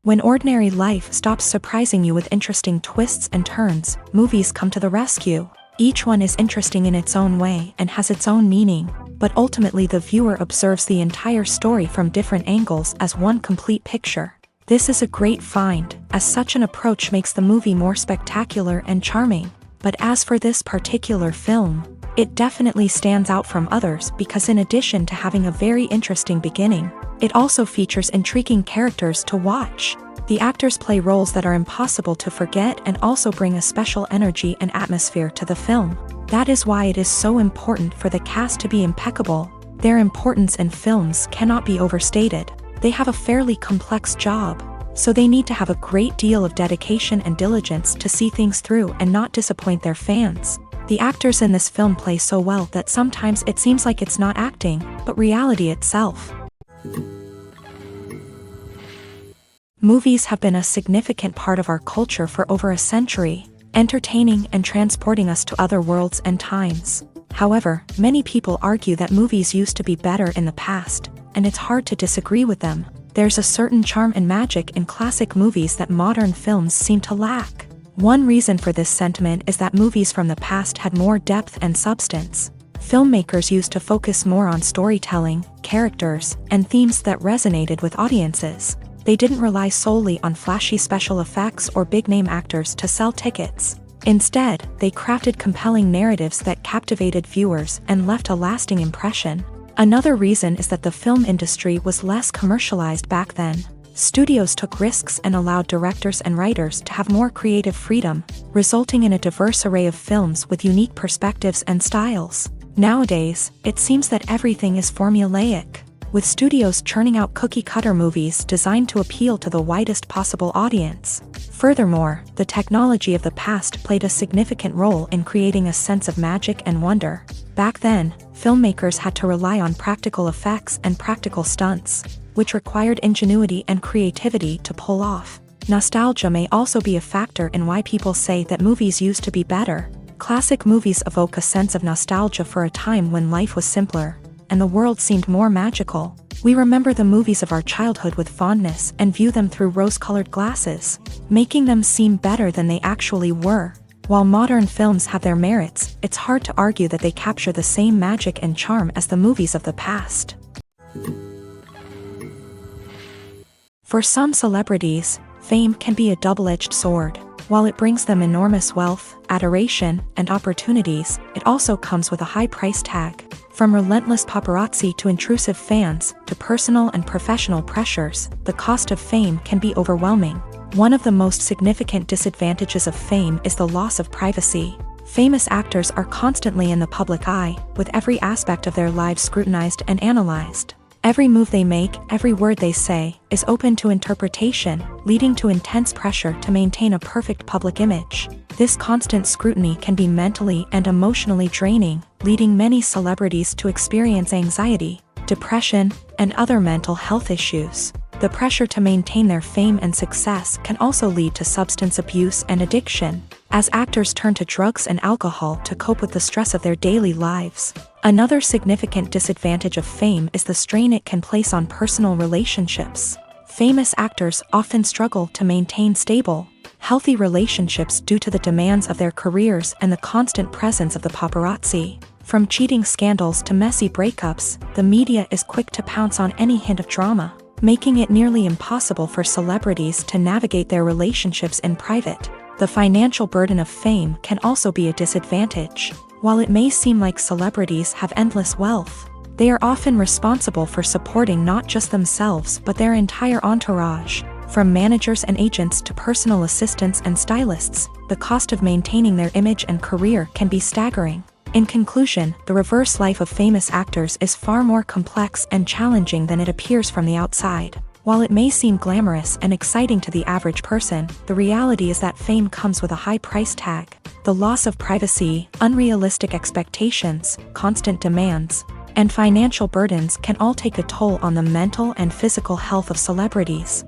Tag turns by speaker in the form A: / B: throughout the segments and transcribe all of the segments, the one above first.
A: When ordinary life stops surprising you with interesting twists and turns, movies come to the rescue. Each one is interesting in its own way and has its own meaning, but ultimately the viewer observes the entire story from different angles as one complete picture. This is a great find, as such an approach makes the movie more spectacular and charming. But as for this particular film, it definitely stands out from others because in addition to having a very interesting beginning, it also features intriguing characters to watch. The actors play roles that are impossible to forget and also bring a special energy and atmosphere to the film. That is why it is so important for the cast to be impeccable. Their importance in films cannot be overstated. They have a fairly complex job, so they need to have a great deal of dedication and diligence to see things through and not disappoint their fans. The actors in this film play so well that sometimes it seems like it's not acting, but reality itself. Movies have been a significant part of our culture for over a century, entertaining and transporting us to other worlds and times. However, many people argue that movies used to be better in the past, and it's hard to disagree with them. There's a certain charm and magic in classic movies that modern films seem to lack. One reason for this sentiment is that movies from the past had more depth and substance. Filmmakers used to focus more on storytelling, characters, and themes that resonated with audiences. They didn't rely solely on flashy special effects or big-name actors to sell tickets. Instead, they crafted compelling narratives that captivated viewers and left a lasting impression. Another reason is that the film industry was less commercialized back then. Studios took risks and allowed directors and writers to have more creative freedom, resulting in a diverse array of films with unique perspectives and styles. Nowadays, it seems that everything is formulaic, with studios churning out cookie-cutter movies designed to appeal to the widest possible audience. Furthermore, the technology of the past played a significant role in creating a sense of magic and wonder. Back then, filmmakers had to rely on practical effects and practical stunts, which required ingenuity and creativity to pull off. Nostalgia may also be a factor in why people say that movies used to be better. Classic movies evoke a sense of nostalgia for a time when life was simpler, and the world seemed more magical. We remember the movies of our childhood with fondness and view them through rose-colored glasses, making them seem better than they actually were. While modern films have their merits, it's hard to argue that they capture the same magic and charm as the movies of the past. For some celebrities, fame can be a double-edged sword. While it brings them enormous wealth, adoration, and opportunities, it also comes with a high price tag. From relentless paparazzi to intrusive fans, to personal and professional pressures, the cost of fame can be overwhelming. One of the most significant disadvantages of fame is the loss of privacy. Famous actors are constantly in the public eye, with every aspect of their lives scrutinized and analyzed. Every move they make, every word they say, is open to interpretation, leading to intense pressure to maintain a perfect public image. This constant scrutiny can be mentally and emotionally draining, leading many celebrities to experience anxiety, depression, and other mental health issues. The pressure to maintain their fame and success can also lead to substance abuse and addiction, as actors turn to drugs and alcohol to cope with the stress of their daily lives. Another significant disadvantage of fame is the strain it can place on personal relationships. Famous actors often struggle to maintain stable, healthy relationships due to the demands of their careers and the constant presence of the paparazzi. From cheating scandals to messy breakups, the media is quick to pounce on any hint of drama, making it nearly impossible for celebrities to navigate their relationships in private. The financial burden of fame can also be a disadvantage. While it may seem like celebrities have endless wealth, they are often responsible for supporting not just themselves but their entire entourage. From managers and agents to personal assistants and stylists, the cost of maintaining their image and career can be staggering. In conclusion, the reverse life of famous actors is far more complex and challenging than it appears from the outside. While it may seem glamorous and exciting to the average person, the reality is that fame comes with a high price tag. The loss of privacy, unrealistic expectations, constant demands, and financial burdens can all take a toll on the mental and physical health of celebrities.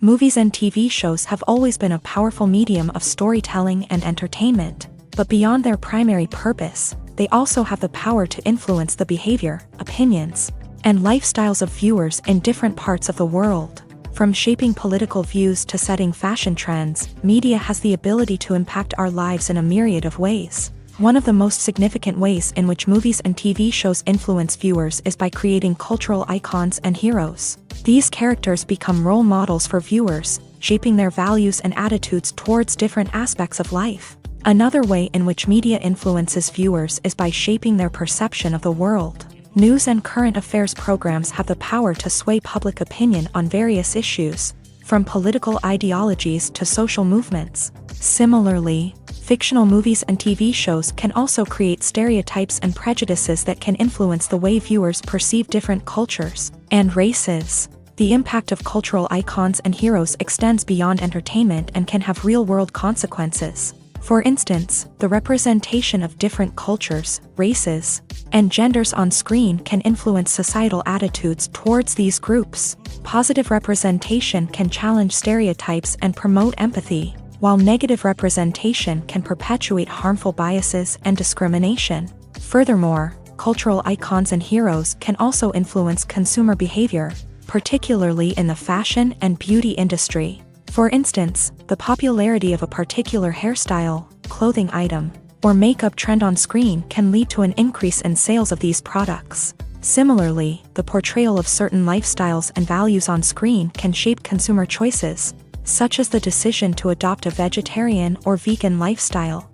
A: Movies and TV shows have always been a powerful medium of storytelling and entertainment, but beyond their primary purpose, they also have the power to influence the behavior, opinions, and lifestyles of viewers in different parts of the world. From shaping political views to setting fashion trends, media has the ability to impact our lives in a myriad of ways. One of the most significant ways in which movies and TV shows influence viewers is by creating cultural icons and heroes. These characters become role models for viewers, shaping their values and attitudes towards different aspects of life. Another way in which media influences viewers is by shaping their perception of the world. News and current affairs programs have the power to sway public opinion on various issues, from political ideologies to social movements. Similarly, fictional movies and TV shows can also create stereotypes and prejudices that can influence the way viewers perceive different cultures and races. The impact of cultural icons and heroes extends beyond entertainment and can have real-world consequences. For instance, the representation of different cultures, races, and genders on screen can influence societal attitudes towards these groups. Positive representation can challenge stereotypes and promote empathy, while negative representation can perpetuate harmful biases and discrimination. Furthermore, cultural icons and heroes can also influence consumer behavior, particularly in the fashion and beauty industry. For instance, the popularity of a particular hairstyle, clothing item, or makeup trend on screen can lead to an increase in sales of these products. Similarly, the portrayal of certain lifestyles and values on screen can shape consumer choices, such as the decision to adopt a vegetarian or vegan lifestyle.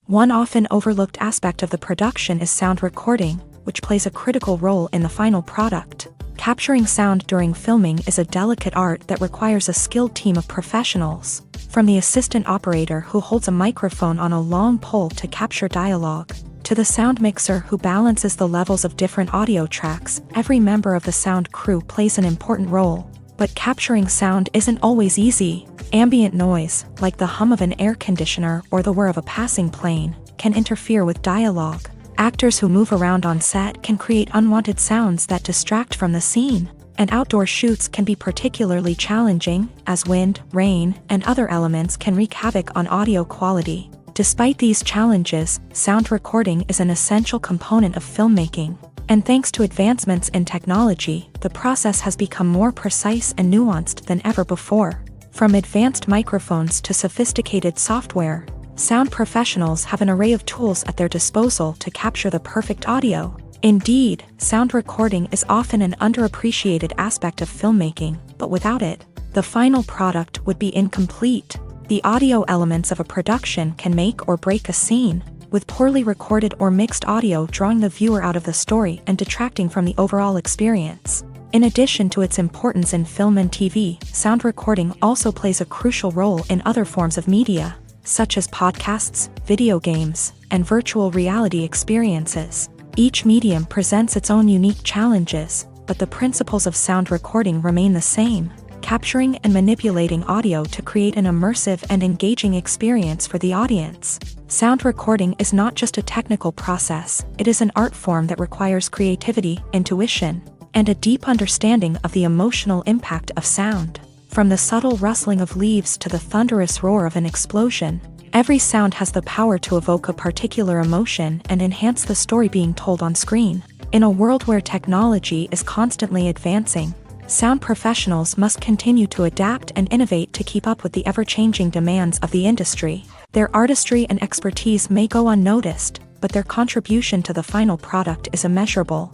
A: One often overlooked aspect of the production is sound recording, which plays a critical role in the final product. Capturing sound during filming is a delicate art that requires a skilled team of professionals. From the assistant operator who holds a microphone on a long pole to capture dialogue, to the sound mixer who balances the levels of different audio tracks, every member of the sound crew plays an important role. But capturing sound isn't always easy. Ambient noise, like the hum of an air conditioner or the whir of a passing plane, can interfere with dialogue. Actors who move around on set can create unwanted sounds that distract from the scene, and outdoor shoots can be particularly challenging, as wind, rain, and other elements can wreak havoc on audio quality. Despite these challenges, sound recording is an essential component of filmmaking, and thanks to advancements in technology, the process has become more precise and nuanced than ever before. From advanced microphones to sophisticated software, sound professionals have an array of tools at their disposal to capture the perfect audio. Indeed, sound recording is often an underappreciated aspect of filmmaking, but without it, the final product would be incomplete. The audio elements of a production can make or break a scene, with poorly recorded or mixed audio drawing the viewer out of the story and detracting from the overall experience. In addition to its importance in film and TV, sound recording also plays a crucial role in other forms of media, such as podcasts, video games, and virtual reality experiences. Each medium presents its own unique challenges, but the principles of sound recording remain the same, capturing and manipulating audio to create an immersive and engaging experience for the audience. Sound recording is not just a technical process, it is an art form that requires creativity, intuition, and a deep understanding of the emotional impact of sound. From the subtle rustling of leaves to the thunderous roar of an explosion, every sound has the power to evoke a particular emotion and enhance the story being told on screen. In a world where technology is constantly advancing, sound professionals must continue to adapt and innovate to keep up with the ever-changing demands of the industry. Their artistry and expertise may go unnoticed, but their contribution to the final product is immeasurable.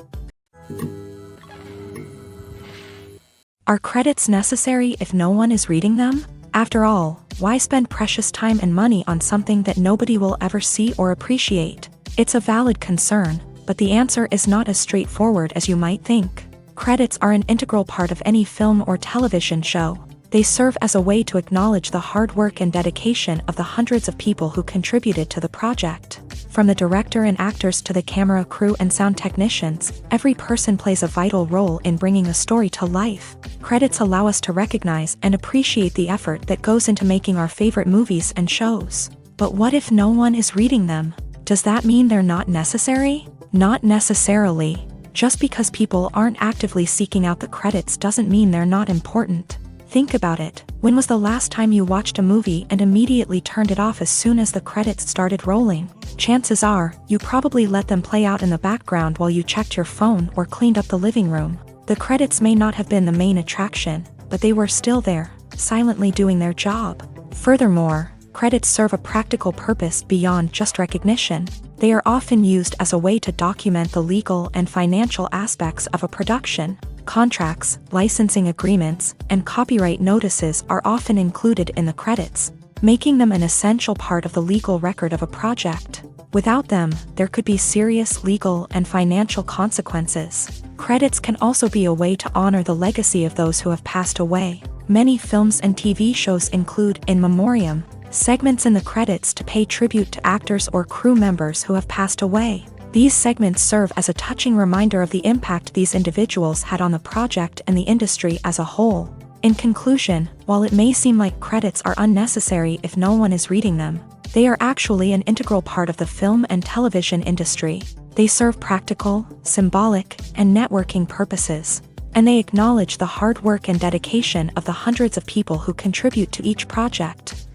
A: Are credits necessary if no one is reading them? After all, why spend precious time and money on something that nobody will ever see or appreciate? It's a valid concern, but the answer is not as straightforward as you might think. Credits are an integral part of any film or television show. They serve as a way to acknowledge the hard work and dedication of the hundreds of people who contributed to the project. From the director and actors to the camera crew and sound technicians, every person plays a vital role in bringing a story to life. Credits allow us to recognize and appreciate the effort that goes into making our favorite movies and shows. But what if no one is reading them? Does that mean they're not necessary? Not necessarily. Just because people aren't actively seeking out the credits doesn't mean they're not important. Think about it. When was the last time you watched a movie and immediately turned it off as soon as the credits started rolling? Chances are, you probably let them play out in the background while you checked your phone or cleaned up the living room. The credits may not have been the main attraction, but they were still there, silently doing their job. Furthermore, credits serve a practical purpose beyond just recognition. They are often used as a way to document the legal and financial aspects of a production. Contracts, licensing agreements, and copyright notices are often included in the credits, making them an essential part of the legal record of a project. Without them, there could be serious legal and financial consequences. Credits can also be a way to honor the legacy of those who have passed away. Many films and TV shows include in memoriam segments in the credits to pay tribute to actors or crew members who have passed away. These segments serve as a touching reminder of the impact these individuals had on the project and the industry as a whole. In conclusion, while it may seem like credits are unnecessary if no one is reading them, they are actually an integral part of the film and television industry. They serve practical, symbolic, and networking purposes, and they acknowledge the hard work and dedication of the hundreds of people who contribute to each project.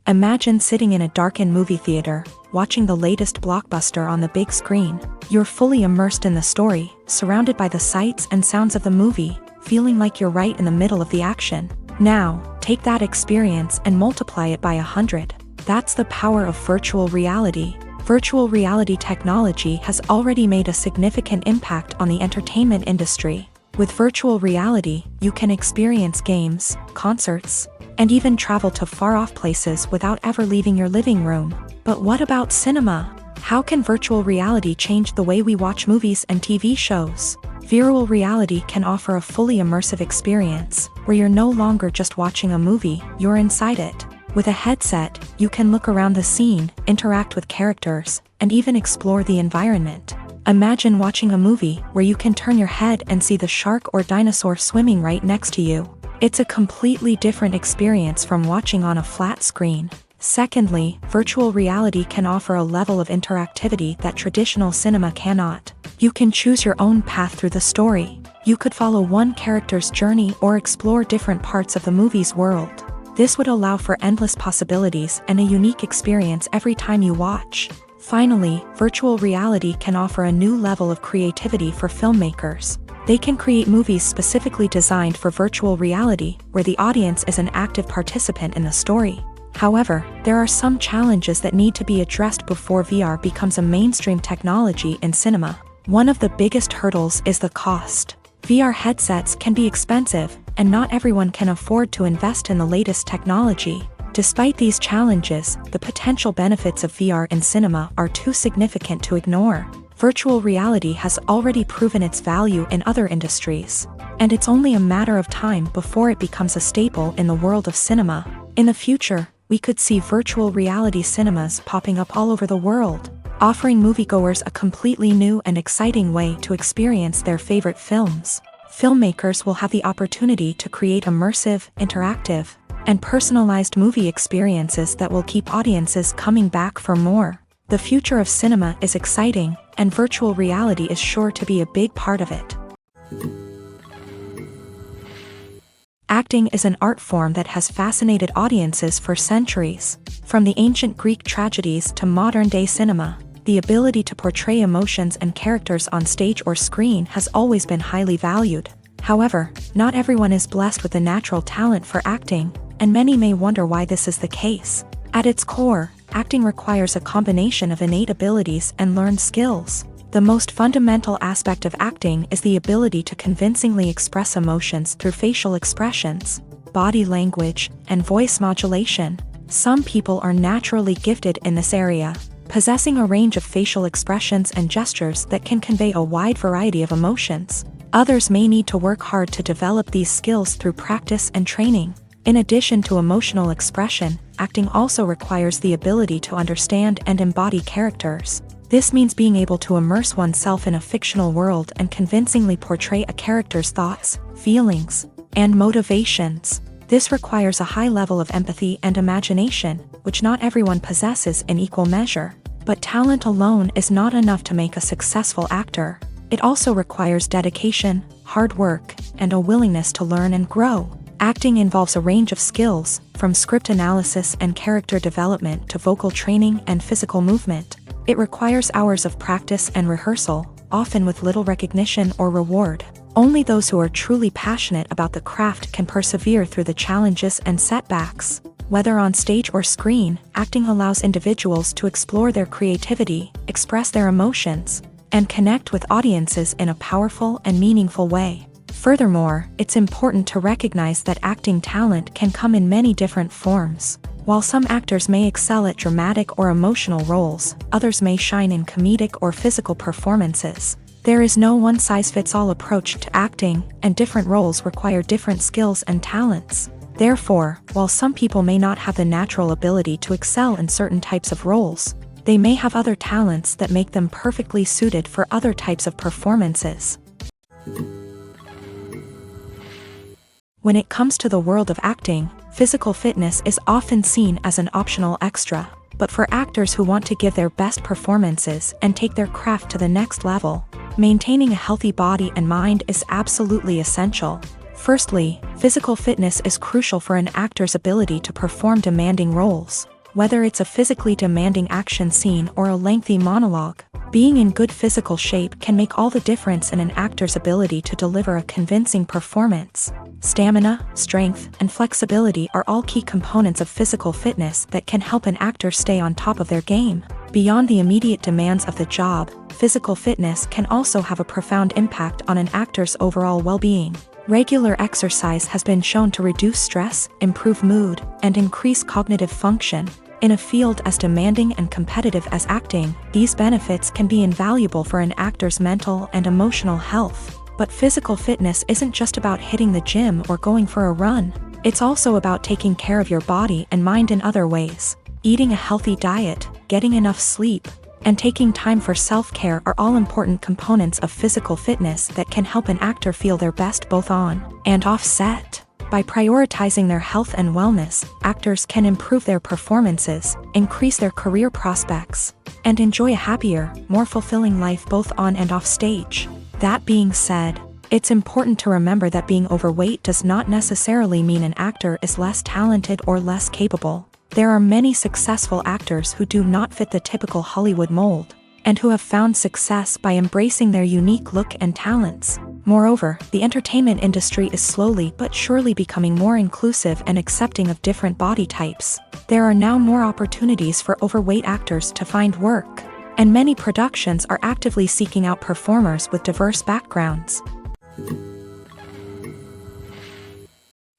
A: Imagine sitting in a darkened movie theater, watching the latest blockbuster on the big screen. You're fully immersed in the story, surrounded by the sights and sounds of the movie, feeling like you're right in the middle of the action. Now, take that experience and multiply it by 100. That's the power of virtual reality. Virtual reality technology has already made a significant impact on the entertainment industry. With virtual reality, you can experience games, concerts, and even travel to far-off places without ever leaving your living room. But what about cinema? How can virtual reality change the way we watch movies and TV shows? Virtual reality can offer a fully immersive experience, where you're no longer just watching a movie, you're inside it. With a headset, you can look around the scene, interact with characters, and even explore the environment. Imagine watching a movie where you can turn your head and see the shark or dinosaur swimming right next to you. It's a completely different experience from watching on a flat screen. Secondly, virtual reality can offer a level of interactivity that traditional cinema cannot. You can choose your own path through the story. You could follow one character's journey or explore different parts of the movie's world. This would allow for endless possibilities and a unique experience every time you watch. Finally, virtual reality can offer a new level of creativity for filmmakers. They can create movies specifically designed for virtual reality, where the audience is an active participant in the story. However, there are some challenges that need to be addressed before VR becomes a mainstream technology in cinema. One of the biggest hurdles is the cost. VR headsets can be expensive, and not everyone can afford to invest in the latest technology. Despite these challenges, the potential benefits of VR in cinema are too significant to ignore. Virtual reality has already proven its value in other industries, and it's only a matter of time before it becomes a staple in the world of cinema. In the future, we could see virtual reality cinemas popping up all over the world, offering moviegoers a completely new and exciting way to experience their favorite films. Filmmakers will have the opportunity to create immersive, interactive, and personalized movie experiences that will keep audiences coming back for more. The future of cinema is exciting, and virtual reality is sure to be a big part of it. Acting is an art form that has fascinated audiences for centuries. From the ancient Greek tragedies to modern-day cinema, the ability to portray emotions and characters on stage or screen has always been highly valued. However, not everyone is blessed with the natural talent for acting, and many may wonder why this is the case. At its core, acting requires a combination of innate abilities and learned skills. The most fundamental aspect of acting is the ability to convincingly express emotions through facial expressions, body language, and voice modulation. Some people are naturally gifted in this area, possessing a range of facial expressions and gestures that can convey a wide variety of emotions. Others may need to work hard to develop these skills through practice and training. In addition to emotional expression, acting also requires the ability to understand and embody characters. This means being able to immerse oneself in a fictional world and convincingly portray a character's thoughts, feelings, and motivations. This requires a high level of empathy and imagination, which not everyone possesses in equal measure. But talent alone is not enough to make a successful actor. It also requires dedication, hard work, and a willingness to learn and grow. Acting involves a range of skills, from script analysis and character development to vocal training and physical movement. It requires hours of practice and rehearsal, often with little recognition or reward. Only those who are truly passionate about the craft can persevere through the challenges and setbacks. Whether on stage or screen, acting allows individuals to explore their creativity, express their emotions, and connect with audiences in a powerful and meaningful way. Furthermore, it's important to recognize that acting talent can come in many different forms. While some actors may excel at dramatic or emotional roles, others may shine in comedic or physical performances. There is no one-size-fits-all approach to acting, and different roles require different skills and talents. Therefore, while some people may not have the natural ability to excel in certain types of roles, they may have other talents that make them perfectly suited for other types of performances. When it comes to the world of acting, physical fitness is often seen as an optional extra. But for actors who want to give their best performances and take their craft to the next level, maintaining a healthy body and mind is absolutely essential. Firstly, physical fitness is crucial for an actor's ability to perform demanding roles. Whether it's a physically demanding action scene or a lengthy monologue, being in good physical shape can make all the difference in an actor's ability to deliver a convincing performance. Stamina, strength, and flexibility are all key components of physical fitness that can help an actor stay on top of their game. Beyond the immediate demands of the job, physical fitness can also have a profound impact on an actor's overall well-being. Regular exercise has been shown to reduce stress, improve mood, and increase cognitive function. In a field as demanding and competitive as acting, these benefits can be invaluable for an actor's mental and emotional health. But physical fitness isn't just about hitting the gym or going for a run. It's also about taking care of your body and mind in other ways. Eating a healthy diet, getting enough sleep, and taking time for self-care are all important components of physical fitness that can help an actor feel their best both on and off set. By prioritizing their health and wellness, actors can improve their performances, increase their career prospects, and enjoy a happier, more fulfilling life both on and off stage. That being said, it's important to remember that being overweight does not necessarily mean an actor is less talented or less capable. There are many successful actors who do not fit the typical Hollywood mold, and who have found success by embracing their unique look and talents. Moreover, the entertainment industry is slowly but surely becoming more inclusive and accepting of different body types. There are now more opportunities for overweight actors to find work, and many productions are actively seeking out performers with diverse backgrounds.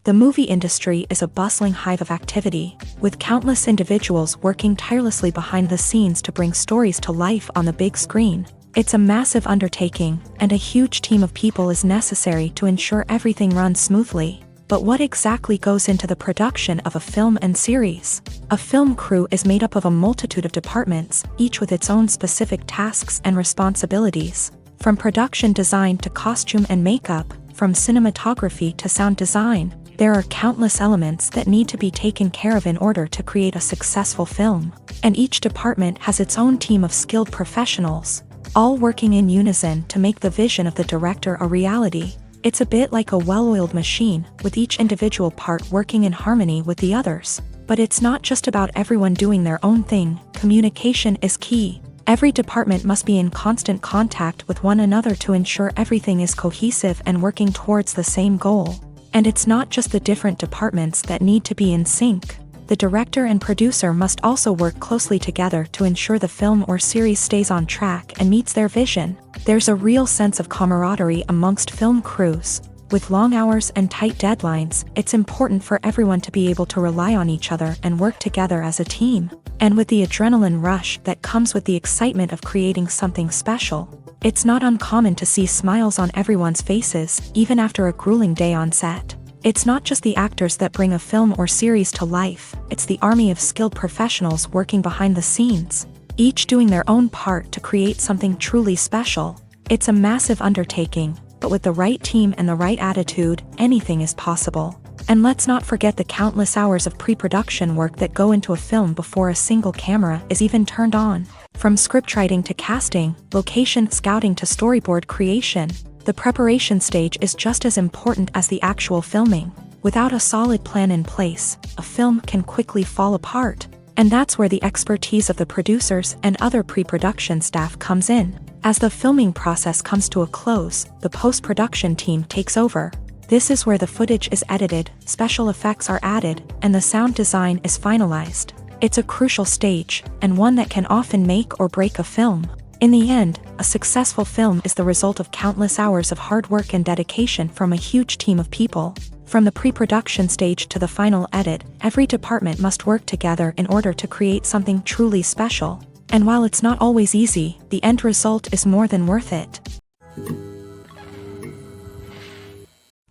A: The movie industry is a bustling hive of activity, with countless individuals working tirelessly behind the scenes to bring stories to life on the big screen. It's a massive undertaking, and a huge team of people is necessary to ensure everything runs smoothly. But what exactly goes into the production of a film and series? A film crew is made up of a multitude of departments, each with its own specific tasks and responsibilities. From production design to costume and makeup, from cinematography to sound design, there are countless elements that need to be taken care of in order to create a successful film. And each department has its own team of skilled professionals, all working in unison to make the vision of the director a reality. It's a bit like a well-oiled machine, with each individual part working in harmony with the others. But it's not just about everyone doing their own thing. Communication is key. Every department must be in constant contact with one another to ensure everything is cohesive and working towards the same goal. And it's not just the different departments that need to be in sync. The director and producer must also work closely together to ensure the film or series stays on track and meets their vision. There's a real sense of camaraderie amongst film crews. With long hours and tight deadlines, it's important for everyone to be able to rely on each other and work together as a team. And with the adrenaline rush that comes with the excitement of creating something special, it's not uncommon to see smiles on everyone's faces, even after a grueling day on set. It's not just the actors that bring a film or series to life, it's the army of skilled professionals working behind the scenes, each doing their own part to create something truly special. It's a massive undertaking, but with the right team and the right attitude, anything is possible. And let's not forget the countless hours of pre-production work that go into a film before a single camera is even turned on. From scriptwriting to casting, location scouting to storyboard creation, the preparation stage is just as important as the actual filming. Without a solid plan in place, a film can quickly fall apart. And that's where the expertise of the producers and other pre-production staff comes in. As the filming process comes to a close, the post-production team takes over. This is where the footage is edited, special effects are added, and the sound design is finalized. It's a crucial stage, and one that can often make or break a film. In the end, a successful film is the result of countless hours of hard work and dedication from a huge team of people. From the pre-production stage to the final edit, every department must work together in order to create something truly special. And while it's not always easy, the end result is more than worth it.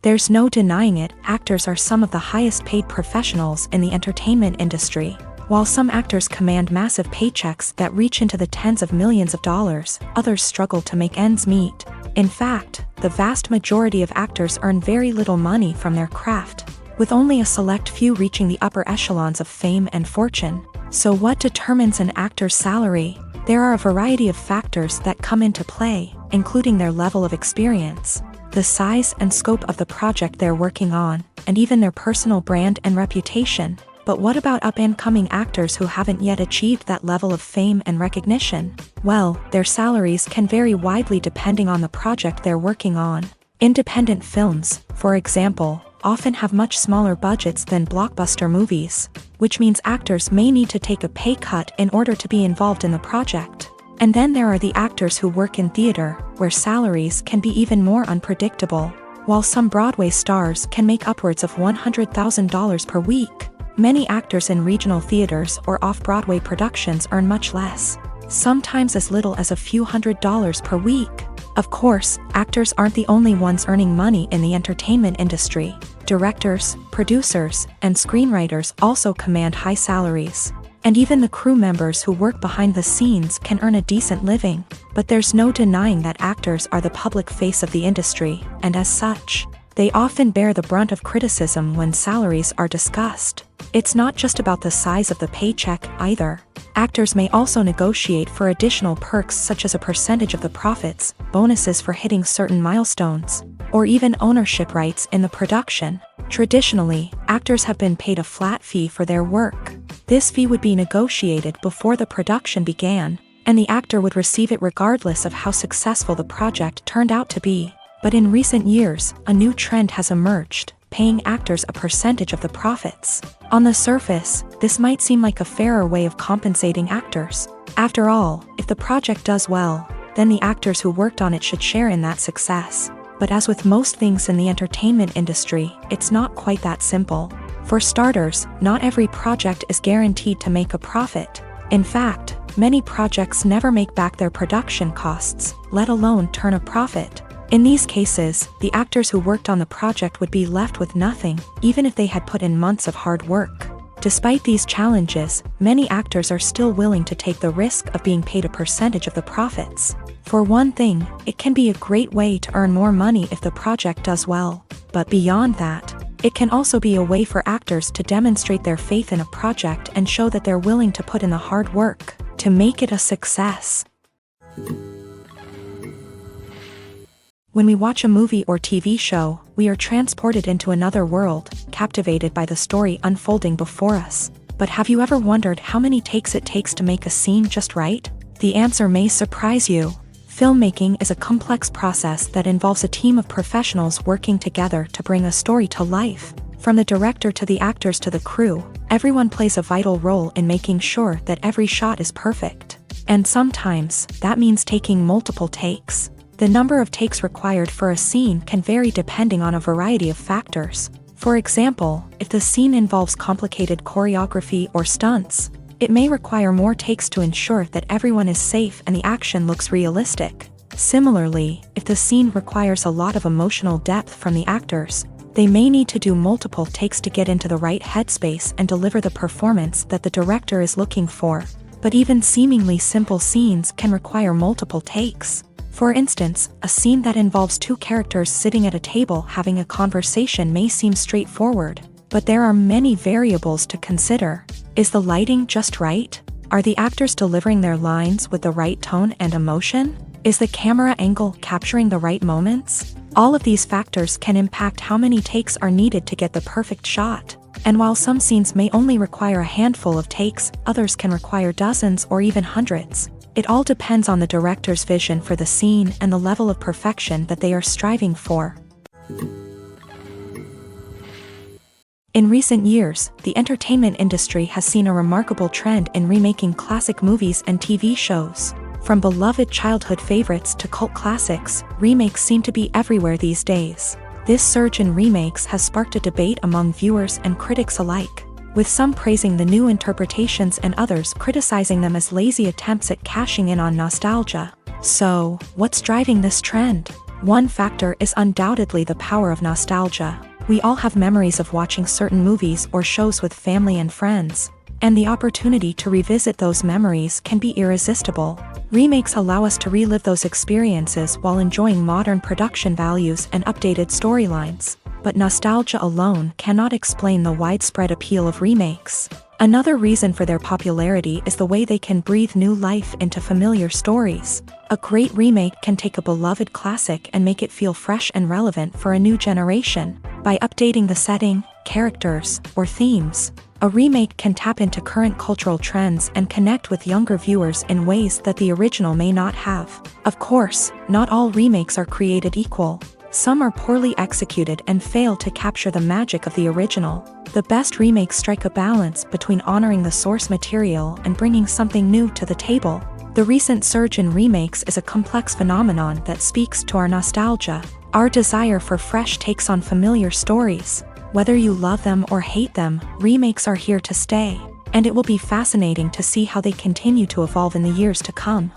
A: There's no denying it, actors are some of the highest paid professionals in the entertainment industry. While some actors command massive paychecks that reach into the tens of millions of dollars, others struggle to make ends meet. In fact, the vast majority of actors earn very little money from their craft, with only a select few reaching the upper echelons of fame and fortune. So what determines an actor's salary? There are a variety of factors that come into play, including their level of experience, the size and scope of the project they're working on, and even their personal brand and reputation. But what about up-and-coming actors who haven't yet achieved that level of fame and recognition? Well, their salaries can vary widely depending on the project they're working on. Independent films, for example, often have much smaller budgets than blockbuster movies, which means actors may need to take a pay cut in order to be involved in the project. And then there are the actors who work in theater, where salaries can be even more unpredictable. While some Broadway stars can make upwards of $100,000 per week, many actors in regional theaters or off-Broadway productions earn much less, sometimes as little as a few $100s per week. Of course, actors aren't the only ones earning money in the entertainment industry. Directors, producers, and screenwriters also command high salaries. And even the crew members who work behind the scenes can earn a decent living. But there's no denying that actors are the public face of the industry, and as such, they often bear the brunt of criticism when salaries are discussed. It's not just about the size of the paycheck, either. Actors may also negotiate for additional perks such as a percentage of the profits, bonuses for hitting certain milestones, or even ownership rights in the production. Traditionally, actors have been paid a flat fee for their work. This fee would be negotiated before the production began, and the actor would receive it regardless of how successful the project turned out to be. But in recent years, a new trend has emerged, paying actors a percentage of the profits. On the surface, this might seem like a fairer way of compensating actors. After all, if the project does well, then the actors who worked on it should share in that success. But as with most things in the entertainment industry, it's not quite that simple. For starters, not every project is guaranteed to make a profit. In fact, many projects never make back their production costs, let alone turn a profit. In these cases, the actors who worked on the project would be left with nothing, even if they had put in months of hard work. Despite these challenges, many actors are still willing to take the risk of being paid a percentage of the profits. For one thing, it can be a great way to earn more money if the project does well. But beyond that, it can also be a way for actors to demonstrate their faith in a project and show that they're willing to put in the hard work to make it a success. When we watch a movie or TV show, we are transported into another world, captivated by the story unfolding before us. But have you ever wondered how many takes it takes to make a scene just right? The answer may surprise you. Filmmaking is a complex process that involves a team of professionals working together to bring a story to life. From the director to the actors to the crew, everyone plays a vital role in making sure that every shot is perfect. And sometimes, that means taking multiple takes. The number of takes required for a scene can vary depending on a variety of factors. For example, if the scene involves complicated choreography or stunts, it may require more takes to ensure that everyone is safe and the action looks realistic. Similarly, if the scene requires a lot of emotional depth from the actors, they may need to do multiple takes to get into the right headspace and deliver the performance that the director is looking for. But even seemingly simple scenes can require multiple takes. For instance, a scene that involves two characters sitting at a table having a conversation may seem straightforward, but there are many variables to consider. Is the lighting just right? Are the actors delivering their lines with the right tone and emotion? Is the camera angle capturing the right moments? All of these factors can impact how many takes are needed to get the perfect shot. And while some scenes may only require a handful of takes, others can require dozens or even hundreds. It all depends on the director's vision for the scene and the level of perfection that they are striving for. In recent years, the entertainment industry has seen a remarkable trend in remaking classic movies and TV shows. From beloved childhood favorites to cult classics, remakes seem to be everywhere these days. This surge in remakes has sparked a debate among viewers and critics alike, with some praising the new interpretations and others criticizing them as lazy attempts at cashing in on nostalgia. So, what's driving this trend? One factor is undoubtedly the power of nostalgia. We all have memories of watching certain movies or shows with family and friends, and the opportunity to revisit those memories can be irresistible. Remakes allow us to relive those experiences while enjoying modern production values and updated storylines. But nostalgia alone cannot explain the widespread appeal of remakes. Another reason for their popularity is the way they can breathe new life into familiar stories. A great remake can take a beloved classic and make it feel fresh and relevant for a new generation. By updating the setting, characters, or themes, a remake can tap into current cultural trends and connect with younger viewers in ways that the original may not have. Of course, not all remakes are created equal. Some are poorly executed and fail to capture the magic of the original. The best remakes strike a balance between honoring the source material and bringing something new to the table. The recent surge in remakes is a complex phenomenon that speaks to our nostalgia, our desire for fresh takes on familiar stories. Whether you love them or hate them, remakes are here to stay, and it will be fascinating to see how they continue to evolve in the years to come.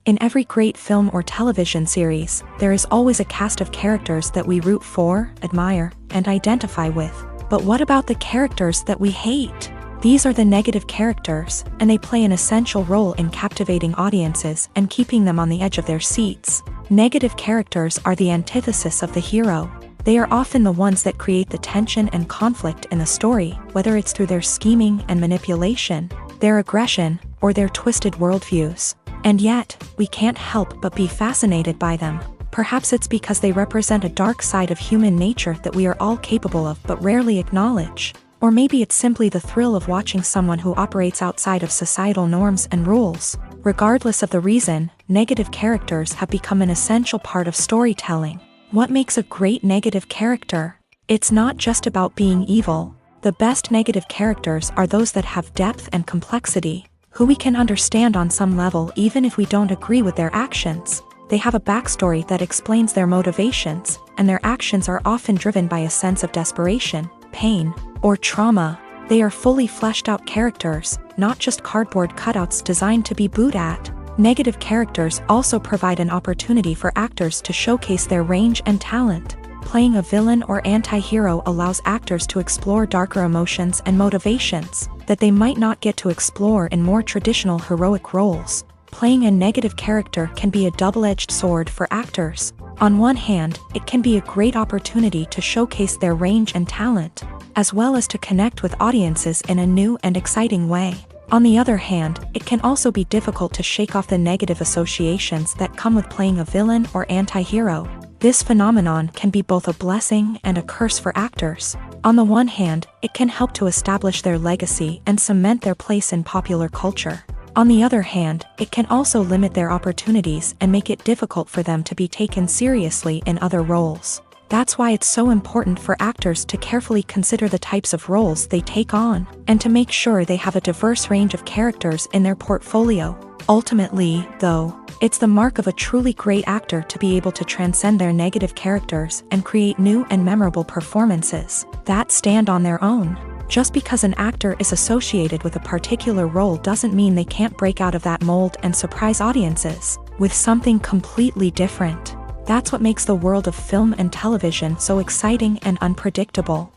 A: In every great film or television series, there is always a cast of characters that we root for, admire, and identify with. But what about the characters that we hate? These are the negative characters, and they play an essential role in captivating audiences and keeping them on the edge of their seats. Negative characters are the antithesis of the hero. They are often the ones that create the tension and conflict in the story, whether it's through their scheming and manipulation, their aggression, or their twisted worldviews. And yet, we can't help but be fascinated by them. Perhaps it's because they represent a dark side of human nature that we are all capable of but rarely acknowledge. Or maybe it's simply the thrill of watching someone who operates outside of societal norms and rules. Regardless of the reason, negative characters have become an essential part of storytelling. What makes a great negative character? It's not just about being evil. The best negative characters are those that have depth and complexity, who we can understand on some level even if we don't agree with their actions. They have a backstory that explains their motivations, and their actions are often driven by a sense of desperation, pain, or trauma. They are fully fleshed out characters, not just cardboard cutouts designed to be booed at. Negative characters also provide an opportunity for actors to showcase their range and talent. Playing a villain or anti-hero allows actors to explore darker emotions and motivations that they might not get to explore in more traditional heroic roles. Playing a negative character can be a double-edged sword for actors. On one hand, it can be a great opportunity to showcase their range and talent, as well as to connect with audiences in a new and exciting way. On the other hand, it can also be difficult to shake off the negative associations that come with playing a villain or anti-hero. This phenomenon can be both a blessing and a curse for actors. On the one hand, it can help to establish their legacy and cement their place in popular culture. On the other hand, it can also limit their opportunities and make it difficult for them to be taken seriously in other roles. That's why it's so important for actors to carefully consider the types of roles they take on, and to make sure they have a diverse range of characters in their portfolio. Ultimately, though, it's the mark of a truly great actor to be able to transcend their negative characters and create new and memorable performances that stand on their own. Just because an actor is associated with a particular role doesn't mean they can't break out of that mold and surprise audiences with something completely different. That's what makes the world of film and television so exciting and unpredictable.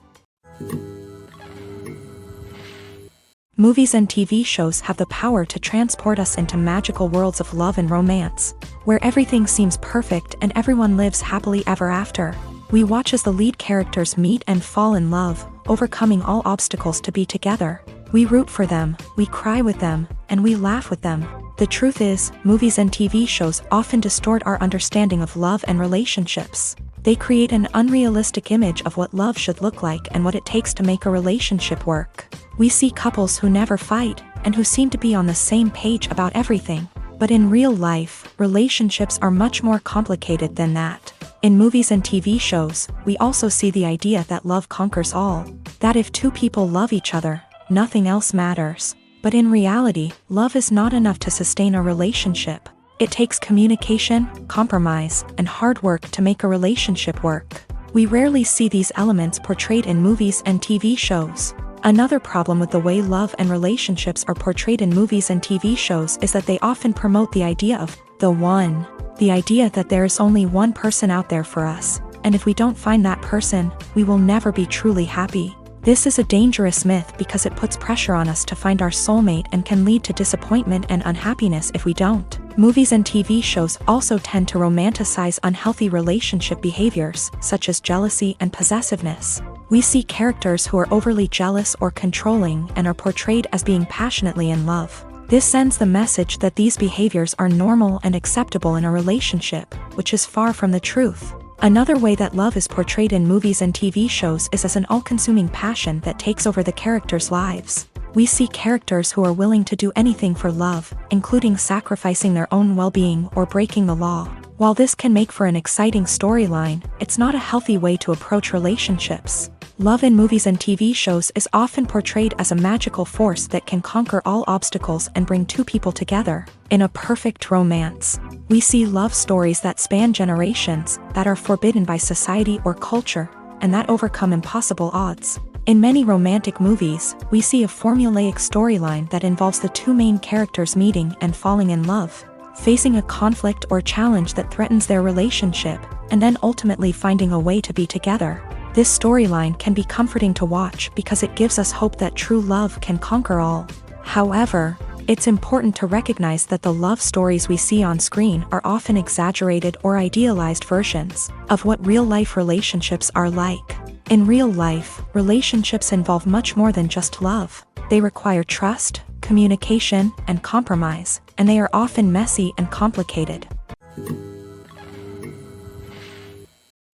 A: Movies and TV shows have the power to transport us into magical worlds of love and romance, where everything seems perfect and everyone lives happily ever after. We watch as the lead characters meet and fall in love, overcoming all obstacles to be together. We root for them, we cry with them, and we laugh with them. The truth is, movies and TV shows often distort our understanding of love and relationships. They create an unrealistic image of what love should look like and what it takes to make a relationship work. We see couples who never fight, and who seem to be on the same page about everything. But in real life, relationships are much more complicated than that. In movies and TV shows, we also see the idea that love conquers all. That if two people love each other, nothing else matters. But in reality, love is not enough to sustain a relationship. It takes communication, compromise, and hard work to make a relationship work. We rarely see these elements portrayed in movies and TV shows. Another problem with the way love and relationships are portrayed in movies and TV shows is that they often promote the idea of the one. The idea that there is only one person out there for us, and if we don't find that person, we will never be truly happy. This is a dangerous myth because it puts pressure on us to find our soulmate and can lead to disappointment and unhappiness if we don't. Movies and TV shows also tend to romanticize unhealthy relationship behaviors, such as jealousy and possessiveness. We see characters who are overly jealous or controlling and are portrayed as being passionately in love. This sends the message that these behaviors are normal and acceptable in a relationship, which is far from the truth. Another way that love is portrayed in movies and TV shows is as an all-consuming passion that takes over the characters' lives. We see characters who are willing to do anything for love, including sacrificing their own well-being or breaking the law. While this can make for an exciting storyline, it's not a healthy way to approach relationships. Love in movies and TV shows is often portrayed as a magical force that can conquer all obstacles and bring two people together. In a perfect romance, we see love stories that span generations, that are forbidden by society or culture, and that overcome impossible odds. In many romantic movies, we see a formulaic storyline that involves the two main characters meeting and falling in love, facing a conflict or challenge that threatens their relationship, and then ultimately finding a way to be together. This storyline can be comforting to watch because it gives us hope that true love can conquer all. However, it's important to recognize that the love stories we see on screen are often exaggerated or idealized versions of what real-life relationships are like. In real life, relationships involve much more than just love. They require trust, communication, and compromise, and they are often messy and complicated.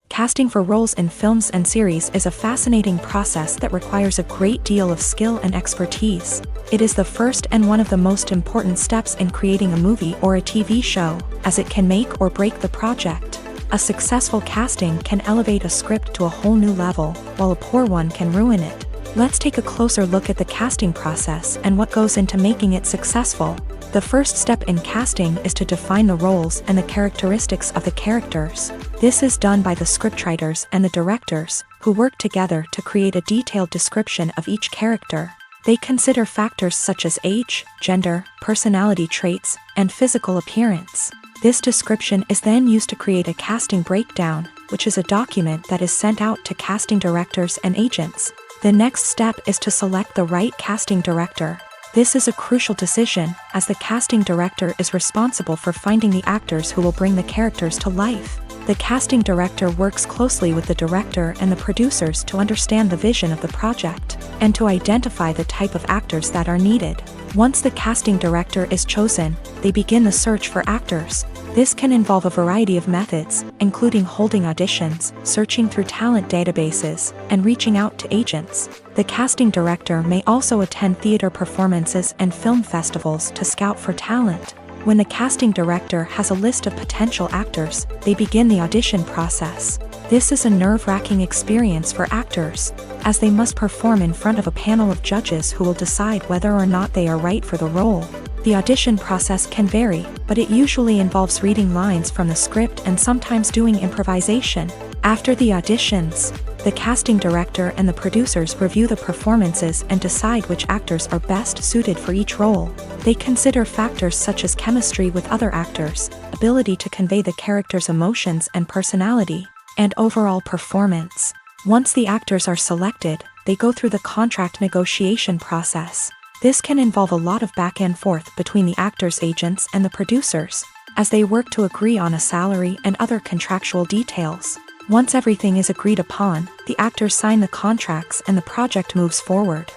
A: Casting for roles in films and series is a fascinating process that requires a great deal of skill and expertise. It is the first and one of the most important steps in creating a movie or a TV show, as it can make or break the project. A successful casting can elevate a script to a whole new level, while a poor one can ruin it. Let's take a closer look at the casting process and what goes into making it successful. The first step in casting is to define the roles and the characteristics of the characters. This is done by the scriptwriters and the directors, who work together to create a detailed description of each character. They consider factors such as age, gender, personality traits, and physical appearance. This description is then used to create a casting breakdown, which is a document that is sent out to casting directors and agents. The next step is to select the right casting director. This is a crucial decision, as the casting director is responsible for finding the actors who will bring the characters to life. The casting director works closely with the director and the producers to understand the vision of the project, and to identify the type of actors that are needed. Once the casting director is chosen, they begin the search for actors. This can involve a variety of methods, including holding auditions, searching through talent databases, and reaching out to agents. The casting director may also attend theater performances and film festivals to scout for talent. When the casting director has a list of potential actors, they begin the audition process. This is a nerve-wracking experience for actors, as they must perform in front of a panel of judges who will decide whether or not they are right for the role. The audition process can vary, but it usually involves reading lines from the script and sometimes doing improvisation. After the auditions, the casting director and the producers review the performances and decide which actors are best suited for each role. They consider factors such as chemistry with other actors, ability to convey the character's emotions and personality, and overall performance. Once the actors are selected, they go through the contract negotiation process. This can involve a lot of back and forth between the actors' agents and the producers, as they work to agree on a salary and other contractual details. Once everything is agreed upon, the actors sign the contracts and the project moves forward.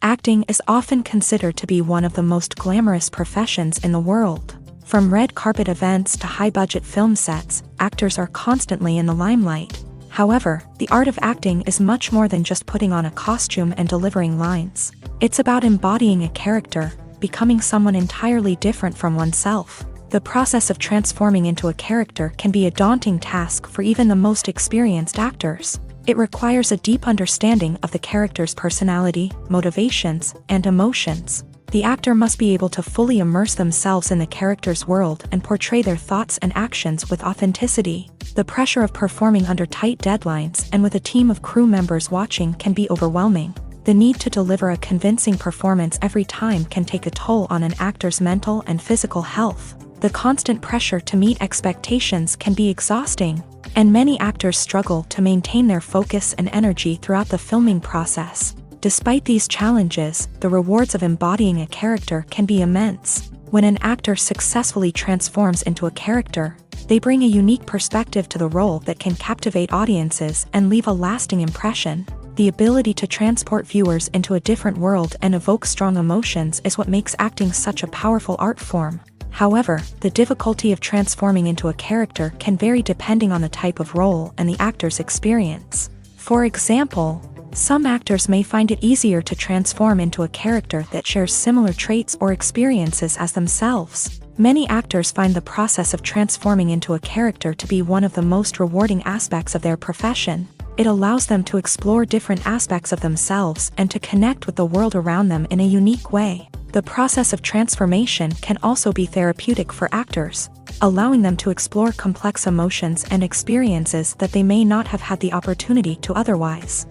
A: Acting is often considered to be one of the most glamorous professions in the world. From red carpet events to high-budget film sets, actors are constantly in the limelight. However, the art of acting is much more than just putting on a costume and delivering lines. It's about embodying a character, becoming someone entirely different from oneself. The process of transforming into a character can be a daunting task for even the most experienced actors. It requires a deep understanding of the character's personality, motivations, and emotions. The actor must be able to fully immerse themselves in the character's world and portray their thoughts and actions with authenticity. The pressure of performing under tight deadlines and with a team of crew members watching can be overwhelming. The need to deliver a convincing performance every time can take a toll on an actor's mental and physical health. The constant pressure to meet expectations can be exhausting, and many actors struggle to maintain their focus and energy throughout the filming process. Despite these challenges, the rewards of embodying a character can be immense. When an actor successfully transforms into a character, they bring a unique perspective to the role that can captivate audiences and leave a lasting impression. The ability to transport viewers into a different world and evoke strong emotions is what makes acting such a powerful art form. However, the difficulty of transforming into a character can vary depending on the type of role and the actor's experience. For example, some actors may find it easier to transform into a character that shares similar traits or experiences as themselves. Many actors find the process of transforming into a character to be one of the most rewarding aspects of their profession. It allows them to explore different aspects of themselves and to connect with the world around them in a unique way. The process of transformation can also be therapeutic for actors, allowing them to explore complex emotions and experiences that they may not have had the opportunity to otherwise.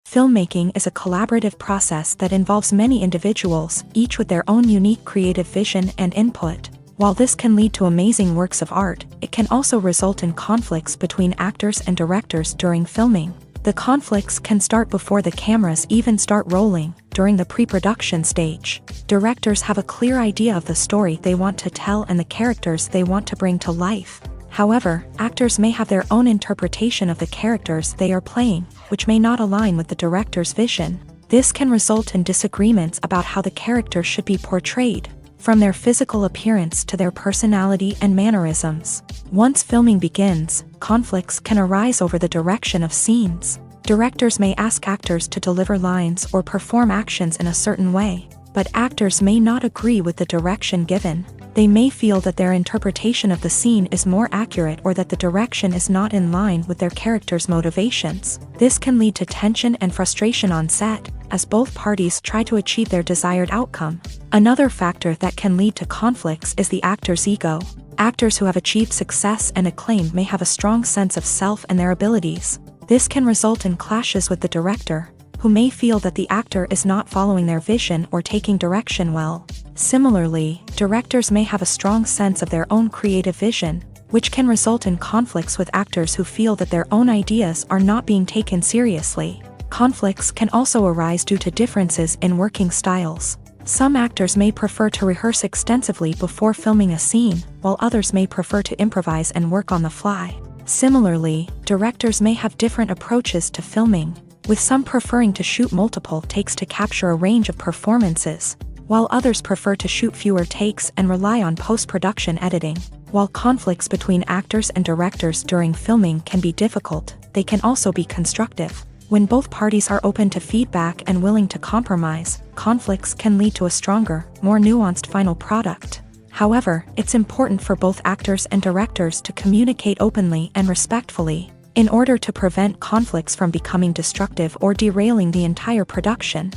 A: Filmmaking is a collaborative process that involves many individuals, each with their own unique creative vision and input. While this can lead to amazing works of art, it can also result in conflicts between actors and directors during filming. The conflicts can start before the cameras even start rolling, during the pre-production stage. Directors have a clear idea of the story they want to tell and the characters they want to bring to life. However, actors may have their own interpretation of the characters they are playing, which may not align with the director's vision. This can result in disagreements about how the character should be portrayed, from their physical appearance to their personality and mannerisms. Once filming begins, conflicts can arise over the direction of scenes. Directors may ask actors to deliver lines or perform actions in a certain way, but actors may not agree with the direction given. They may feel that their interpretation of the scene is more accurate or that the direction is not in line with their character's motivations. This can lead to tension and frustration on set, as both parties try to achieve their desired outcome. Another factor that can lead to conflicts is the actor's ego. Actors who have achieved success and acclaim may have a strong sense of self and their abilities. This can result in clashes with the director, who may feel that the actor is not following their vision or taking direction well. Similarly, directors may have a strong sense of their own creative vision, which can result in conflicts with actors who feel that their own ideas are not being taken seriously. Conflicts can also arise due to differences in working styles. Some actors may prefer to rehearse extensively before filming a scene, while others may prefer to improvise and work on the fly. Similarly, directors may have different approaches to filming, with some preferring to shoot multiple takes to capture a range of performances, while others prefer to shoot fewer takes and rely on post-production editing. While conflicts between actors and directors during filming can be difficult, they can also be constructive. When both parties are open to feedback and willing to compromise, conflicts can lead to a stronger, more nuanced final product. However, it's important for both actors and directors to communicate openly and respectfully, in order to prevent conflicts from becoming destructive or derailing the entire production.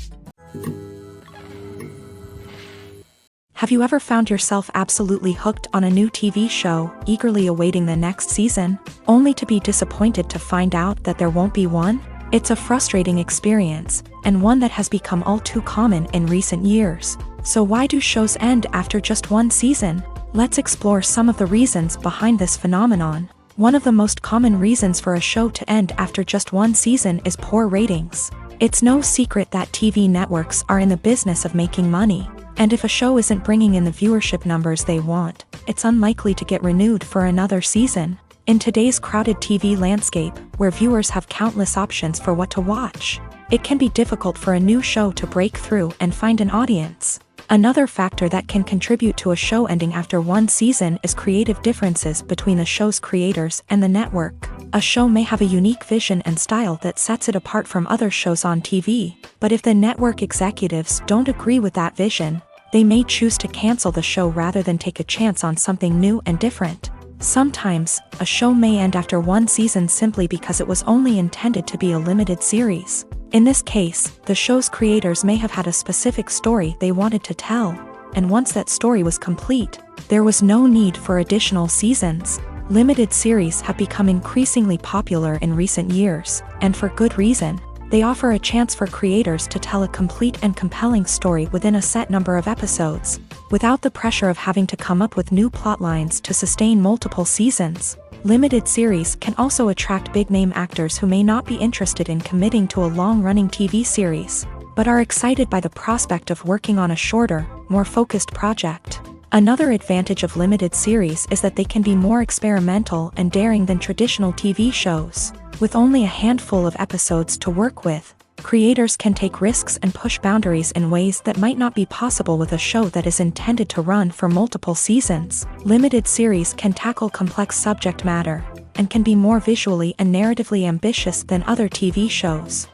A: Have you ever found yourself absolutely hooked on a new TV show, eagerly awaiting the next season, only to be disappointed to find out that there won't be one? It's a frustrating experience, and one that has become all too common in recent years. So why do shows end after just one season? Let's explore some of the reasons behind this phenomenon. One of the most common reasons for a show to end after just one season is poor ratings. It's no secret that TV networks are in the business of making money, and if a show isn't bringing in the viewership numbers they want, it's unlikely to get renewed for another season. In today's crowded TV landscape, where viewers have countless options for what to watch, it can be difficult for a new show to break through and find an audience. Another factor that can contribute to a show ending after one season is creative differences between the show's creators and the network. A show may have a unique vision and style that sets it apart from other shows on TV, but if the network executives don't agree with that vision, they may choose to cancel the show rather than take a chance on something new and different. Sometimes, a show may end after one season simply because it was only intended to be a limited series. In this case, the show's creators may have had a specific story they wanted to tell, and once that story was complete, there was no need for additional seasons. Limited series have become increasingly popular in recent years, and for good reason. They offer a chance for creators to tell a complete and compelling story within a set number of episodes, without the pressure of having to come up with new plotlines to sustain multiple seasons. Limited series can also attract big-name actors who may not be interested in committing to a long-running TV series, but are excited by the prospect of working on a shorter, more focused project. Another advantage of limited series is that they can be more experimental and daring than traditional TV shows. With only a handful of episodes to work with, creators can take risks and push boundaries in ways that might not be possible with a show that is intended to run for multiple seasons. Limited series can tackle complex subject matter, and can be more visually and narratively ambitious than other TV shows.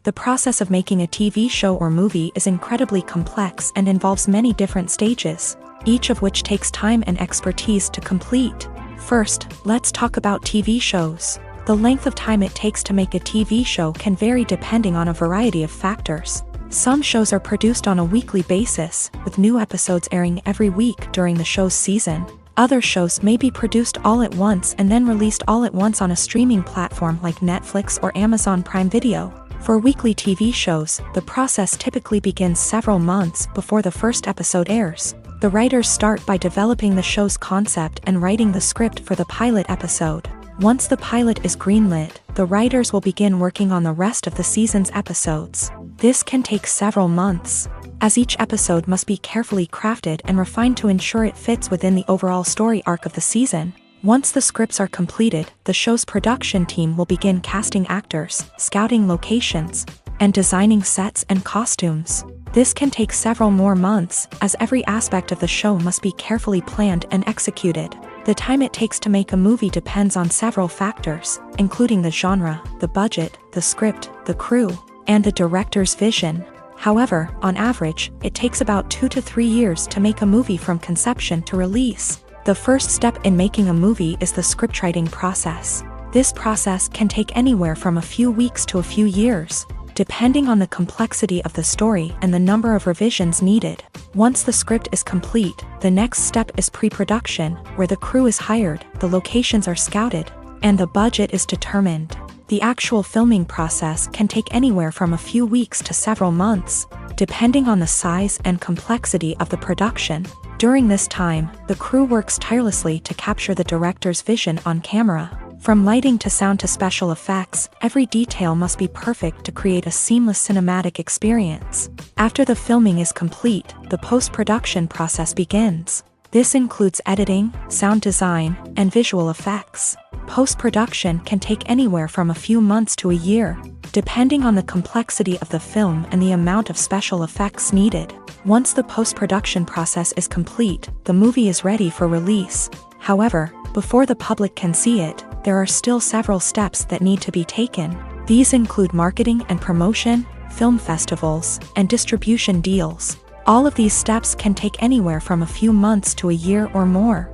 A: The process of making a TV show or movie is incredibly complex and involves many different stages, each of which takes time and expertise to complete. First, let's talk about TV shows. The length of time it takes to make a TV show can vary depending on a variety of factors. Some shows are produced on a weekly basis, with new episodes airing every week during the show's season. Other shows may be produced all at once and then released all at once on a streaming platform like Netflix or Amazon Prime Video. For weekly TV shows, the process typically begins several months before the first episode airs. The writers start by developing the show's concept and writing the script for the pilot episode. Once the pilot is greenlit, the writers will begin working on the rest of the season's episodes. This can take several months, as each episode must be carefully crafted and refined to ensure it fits within the overall story arc of the season. Once the scripts are completed, the show's production team will begin casting actors, scouting locations, and designing sets and costumes. This can take several more months, as every aspect of the show must be carefully planned and executed. The time it takes to make a movie depends on several factors, including the genre, the budget, the script, the crew, and the director's vision. However, on average, it takes about 2 to 3 years to make a movie from conception to release. The first step in making a movie is the scriptwriting process. This process can take anywhere from a few weeks to a few years, depending on the complexity of the story and the number of revisions needed. Once the script is complete, the next step is pre-production, where the crew is hired, the locations are scouted, and the budget is determined. The actual filming process can take anywhere from a few weeks to several months, depending on the size and complexity of the production. During this time, the crew works tirelessly to capture the director's vision on camera. From lighting to sound to special effects, every detail must be perfect to create a seamless cinematic experience. After the filming is complete, the post-production process begins. This includes editing, sound design, and visual effects. Post-production can take anywhere from a few months to a year, depending on the complexity of the film and the amount of special effects needed. Once the post-production process is complete, the movie is ready for release. However, before the public can see it, there are still several steps that need to be taken. These include marketing and promotion, film festivals, and distribution deals. All of these steps can take anywhere from a few months to a year or more.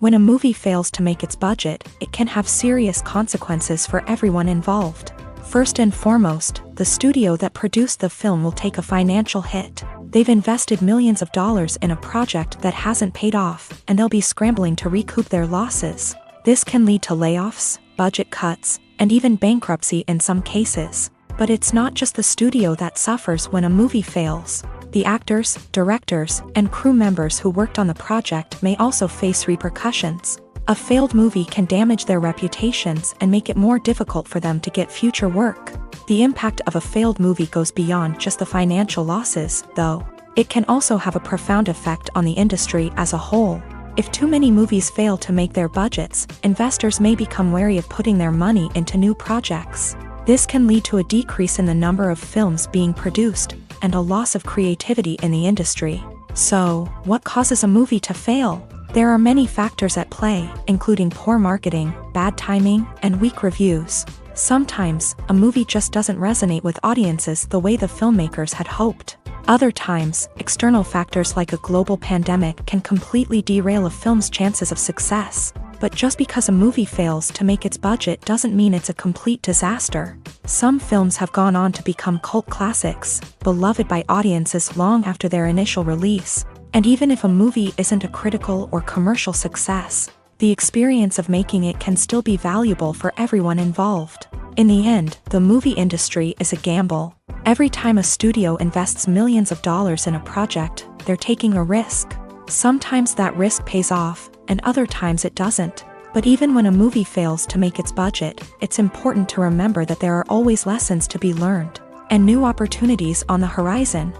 A: When a movie fails to make its budget, it can have serious consequences for everyone involved. First and foremost, the studio that produced the film will take a financial hit. They've invested millions of dollars in a project that hasn't paid off, and they'll be scrambling to recoup their losses. This can lead to layoffs, budget cuts, and even bankruptcy in some cases. But it's not just the studio that suffers when a movie fails. The actors, directors, and crew members who worked on the project may also face repercussions. A failed movie can damage their reputations and make it more difficult for them to get future work. The impact of a failed movie goes beyond just the financial losses, though. It can also have a profound effect on the industry as a whole. If too many movies fail to make their budgets, investors may become wary of putting their money into new projects. This can lead to a decrease in the number of films being produced, and a loss of creativity in the industry. So, what causes a movie to fail? There are many factors at play, including poor marketing, bad timing, and weak reviews. Sometimes, a movie just doesn't resonate with audiences the way the filmmakers had hoped. Other times, external factors like a global pandemic can completely derail a film's chances of success. But just because a movie fails to make its budget doesn't mean it's a complete disaster. Some films have gone on to become cult classics, beloved by audiences long after their initial release. And even if a movie isn't a critical or commercial success, the experience of making it can still be valuable for everyone involved. In the end, the movie industry is a gamble. Every time a studio invests millions of dollars in a project, they're taking a risk. Sometimes that risk pays off, and other times it doesn't. But even when a movie fails to make its budget, it's important to remember that there are always lessons to be learned, and new opportunities on the horizon.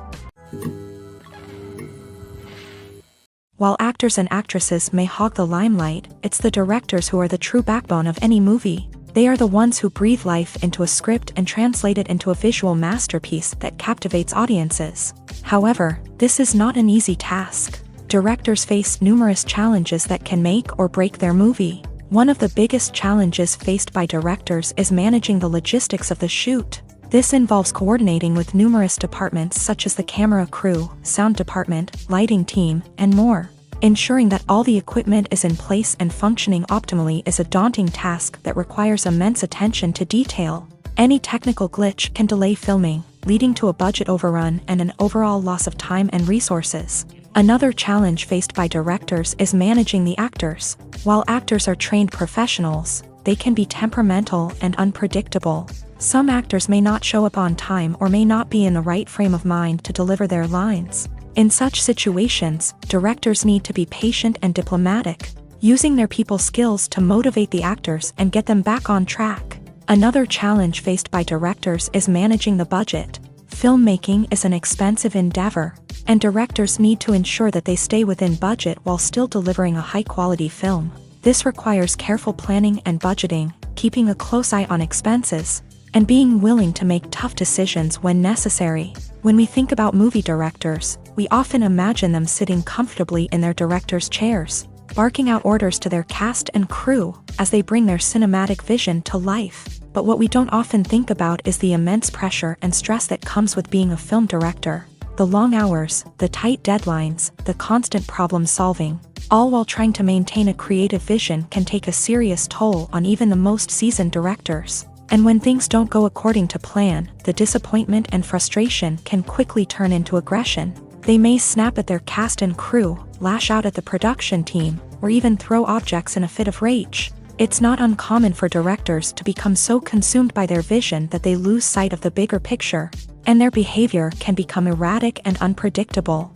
A: While actors and actresses may hog the limelight, it's the directors who are the true backbone of any movie. They are the ones who breathe life into a script and translate it into a visual masterpiece that captivates audiences. However, this is not an easy task. Directors face numerous challenges that can make or break their movie. One of the biggest challenges faced by directors is managing the logistics of the shoot. This involves coordinating with numerous departments such as the camera crew, sound department, lighting team, and more. Ensuring that all the equipment is in place and functioning optimally is a daunting task that requires immense attention to detail. Any technical glitch can delay filming, leading to a budget overrun and an overall loss of time and resources. Another challenge faced by directors is managing the actors. While actors are trained professionals, they can be temperamental and unpredictable. Some actors may not show up on time or may not be in the right frame of mind to deliver their lines. In such situations, directors need to be patient and diplomatic, using their people skills to motivate the actors and get them back on track. Another challenge faced by directors is managing the budget. Filmmaking is an expensive endeavor, and directors need to ensure that they stay within budget while still delivering a high-quality film. This requires careful planning and budgeting, keeping a close eye on expenses, and being willing to make tough decisions when necessary. When we think about movie directors, we often imagine them sitting comfortably in their director's chairs, barking out orders to their cast and crew as they bring their cinematic vision to life. But what we don't often think about is the immense pressure and stress that comes with being a film director. The long hours, the tight deadlines, the constant problem solving, all while trying to maintain a creative vision can take a serious toll on even the most seasoned directors. And when things don't go according to plan, the disappointment and frustration can quickly turn into aggression. They may snap at their cast and crew, lash out at the production team, or even throw objects in a fit of rage. It's not uncommon for directors to become so consumed by their vision that they lose sight of the bigger picture, and their behavior can become erratic and unpredictable.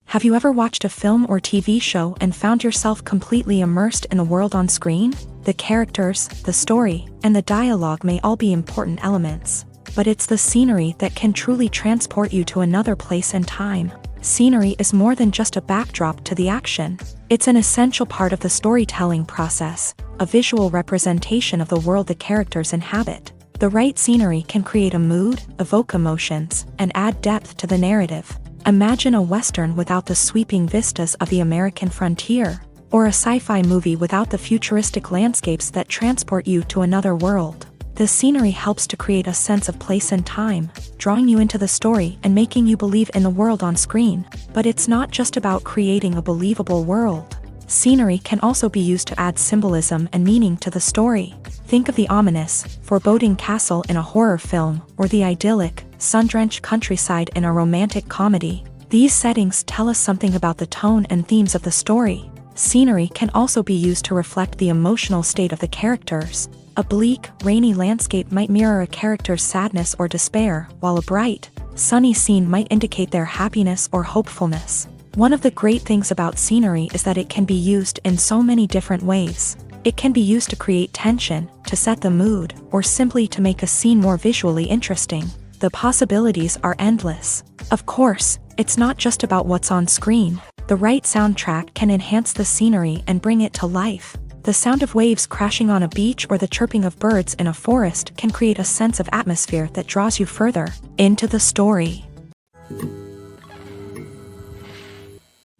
A: Have you ever watched a film or TV show and found yourself completely immersed in the world on screen? The characters, the story, and the dialogue may all be important elements, but it's the scenery that can truly transport you to another place and time. Scenery is more than just a backdrop to the action. It's an essential part of the storytelling process, a visual representation of the world the characters inhabit. The right scenery can create a mood, evoke emotions, and add depth to the narrative. Imagine a Western without the sweeping vistas of the American frontier, or a sci-fi movie without the futuristic landscapes that transport you to another world. The scenery helps to create a sense of place and time, drawing you into the story and making you believe in the world on screen. But it's not just about creating a believable world. Scenery can also be used to add symbolism and meaning to the story. Think of the ominous, foreboding castle in a horror film, or the idyllic, sun-drenched countryside in a romantic comedy. These settings tell us something about the tone and themes of the story. Scenery can also be used to reflect the emotional state of the characters. A bleak, rainy landscape might mirror a character's sadness or despair, while a bright, sunny scene might indicate their happiness or hopefulness. One of the great things about scenery is that it can be used in so many different ways. It can be used to create tension, to set the mood, or simply to make a scene more visually interesting. The possibilities are endless. Of course, it's not just about what's on screen. The right soundtrack can enhance the scenery and bring it to life. The sound of waves crashing on a beach or the chirping of birds in a forest can create a sense of atmosphere that draws you further into the story.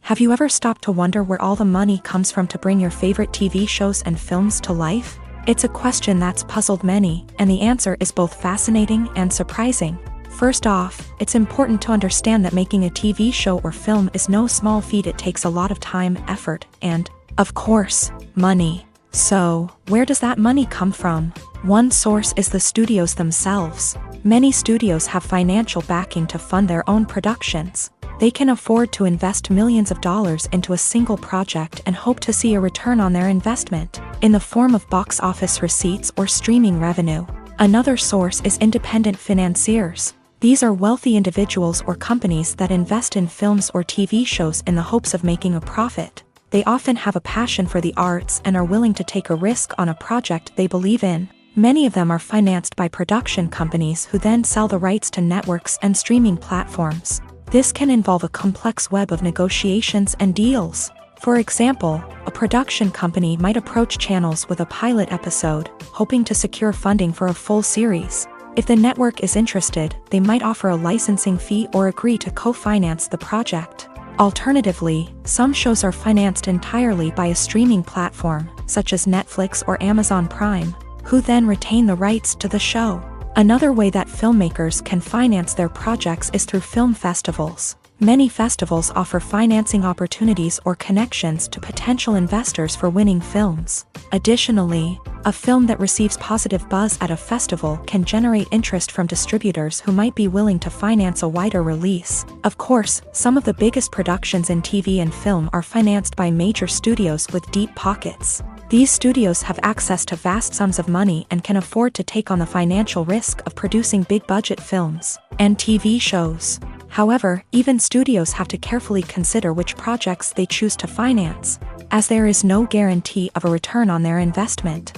A: Have you ever stopped to wonder where all the money comes from to bring your favorite TV shows and films to life? It's a question that's puzzled many, and the answer is both fascinating and surprising. First off, it's important to understand that making a TV show or film is no small feat. It takes a lot of time, effort, and, of course, money. So, where does that money come from? One source is the studios themselves. Many studios have financial backing to fund their own productions. They can afford to invest millions of dollars into a single project and hope to see a return on their investment, in the form of box office receipts or streaming revenue. Another source is independent financiers. These are wealthy individuals or companies that invest in films or TV shows in the hopes of making a profit. They often have a passion for the arts and are willing to take a risk on a project they believe in. Many of them are financed by production companies who then sell the rights to networks and streaming platforms. This can involve a complex web of negotiations and deals. For example, a production company might approach channels with a pilot episode, hoping to secure funding for a full series. If the network is interested, they might offer a licensing fee or agree to co-finance the project. Alternatively, some shows are financed entirely by a streaming platform, such as Netflix or Amazon Prime, who then retain the rights to the show. Another way that filmmakers can finance their projects is through film festivals. Many festivals offer financing opportunities or connections to potential investors for winning films. Additionally, a film that receives positive buzz at a festival can generate interest from distributors who might be willing to finance a wider release. Of course, some of the biggest productions in TV and film are financed by major studios with deep pockets. These studios have access to vast sums of money and can afford to take on the financial risk of producing big-budget films and TV shows. However, even studios have to carefully consider which projects they choose to finance, as there is no guarantee of a return on their investment.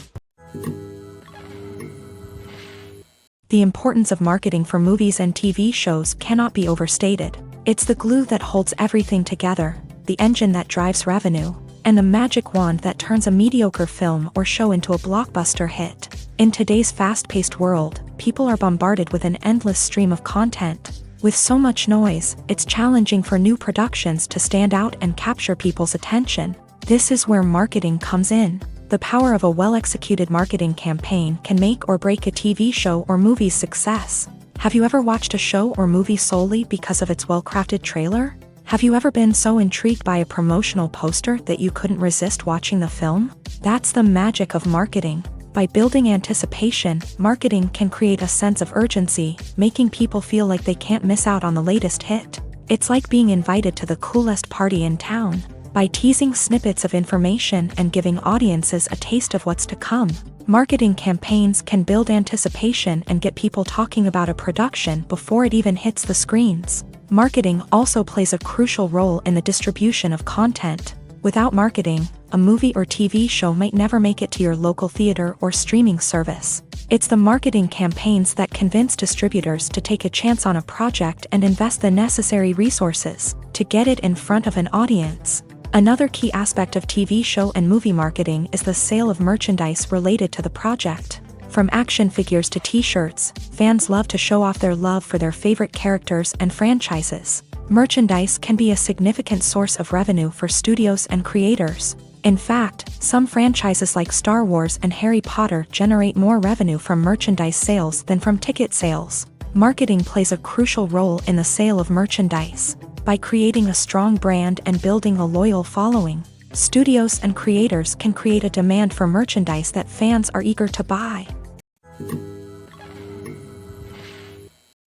A: The importance of marketing for movies and TV shows cannot be overstated. It's the glue that holds everything together, the engine that drives revenue, and the magic wand that turns a mediocre film or show into a blockbuster hit. In today's fast-paced world, people are bombarded with an endless stream of content. With so much noise, it's challenging for new productions to stand out and capture people's attention. This is where marketing comes in. The power of a well-executed marketing campaign can make or break a TV show or movie's success. Have you ever watched a show or movie solely because of its well-crafted trailer? Have you ever been so intrigued by a promotional poster that you couldn't resist watching the film? That's the magic of marketing. By building anticipation, marketing can create a sense of urgency, making people feel like they can't miss out on the latest hit. It's like being invited to the coolest party in town. By teasing snippets of information and giving audiences a taste of what's to come, marketing campaigns can build anticipation and get people talking about a production before it even hits the screens. Marketing also plays a crucial role in the distribution of content. Without marketing, a movie or TV show might never make it to your local theater or streaming service. It's the marketing campaigns that convince distributors to take a chance on a project and invest the necessary resources to get it in front of an audience. Another key aspect of TV show and movie marketing is the sale of merchandise related to the project. From action figures to t-shirts, fans love to show off their love for their favorite characters and franchises. Merchandise can be a significant source of revenue for studios and creators. In fact, some franchises like Star Wars and Harry Potter generate more revenue from merchandise sales than from ticket sales. Marketing plays a crucial role in the sale of merchandise. By creating a strong brand and building a loyal following, studios and creators can create a demand for merchandise that fans are eager to buy.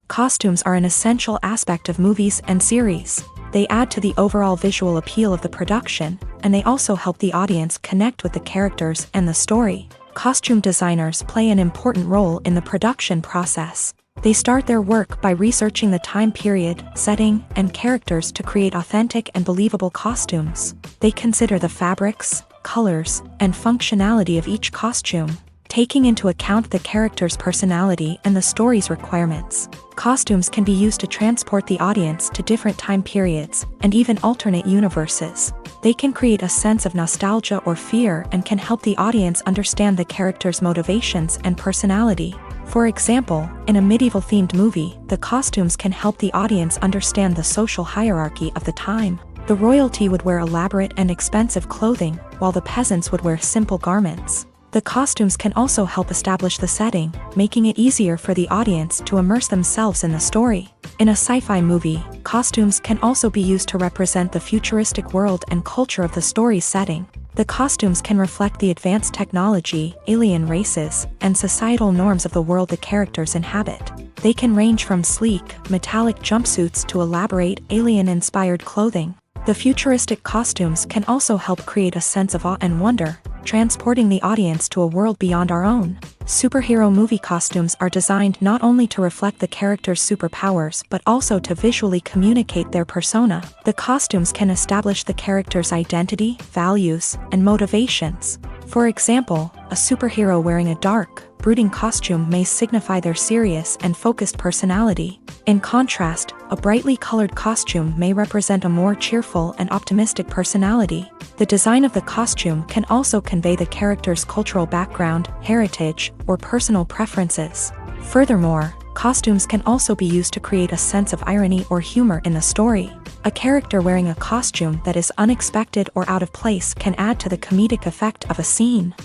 A: Costumes are an essential aspect of movies and series. They add to the overall visual appeal of the production, and they also help the audience connect with the characters and the story. Costume designers play an important role in the production process. They start their work by researching the time period, setting, and characters to create authentic and believable costumes. They consider the fabrics, colors, and functionality of each costume, taking into account the character's personality and the story's requirements. Costumes can be used to transport the audience to different time periods and even alternate universes. They can create a sense of nostalgia or fear and can help the audience understand the character's motivations and personality. For example, in a medieval-themed movie, the costumes can help the audience understand the social hierarchy of the time. The royalty would wear elaborate and expensive clothing, while the peasants would wear simple garments. The costumes can also help establish the setting, making it easier for the audience to immerse themselves in the story. In a sci-fi movie, costumes can also be used to represent the futuristic world and culture of the story's setting. The costumes can reflect the advanced technology, alien races, and societal norms of the world the characters inhabit. They can range from sleek, metallic jumpsuits to elaborate, alien-inspired clothing. The futuristic costumes can also help create a sense of awe and wonder, transporting the audience to a world beyond our own. Superhero movie costumes are designed not only to reflect the character's superpowers but also to visually communicate their persona. The costumes can establish the character's identity, values, and motivations. For example, a superhero wearing a dark, brooding costume may signify their serious and focused personality. In contrast, a brightly colored costume may represent a more cheerful and optimistic personality. The design of the costume can also convey the character's cultural background, heritage, or personal preferences. Furthermore, costumes can also be used to create a sense of irony or humor in the story. A character wearing a costume that is unexpected or out of place can add to the comedic effect of a scene.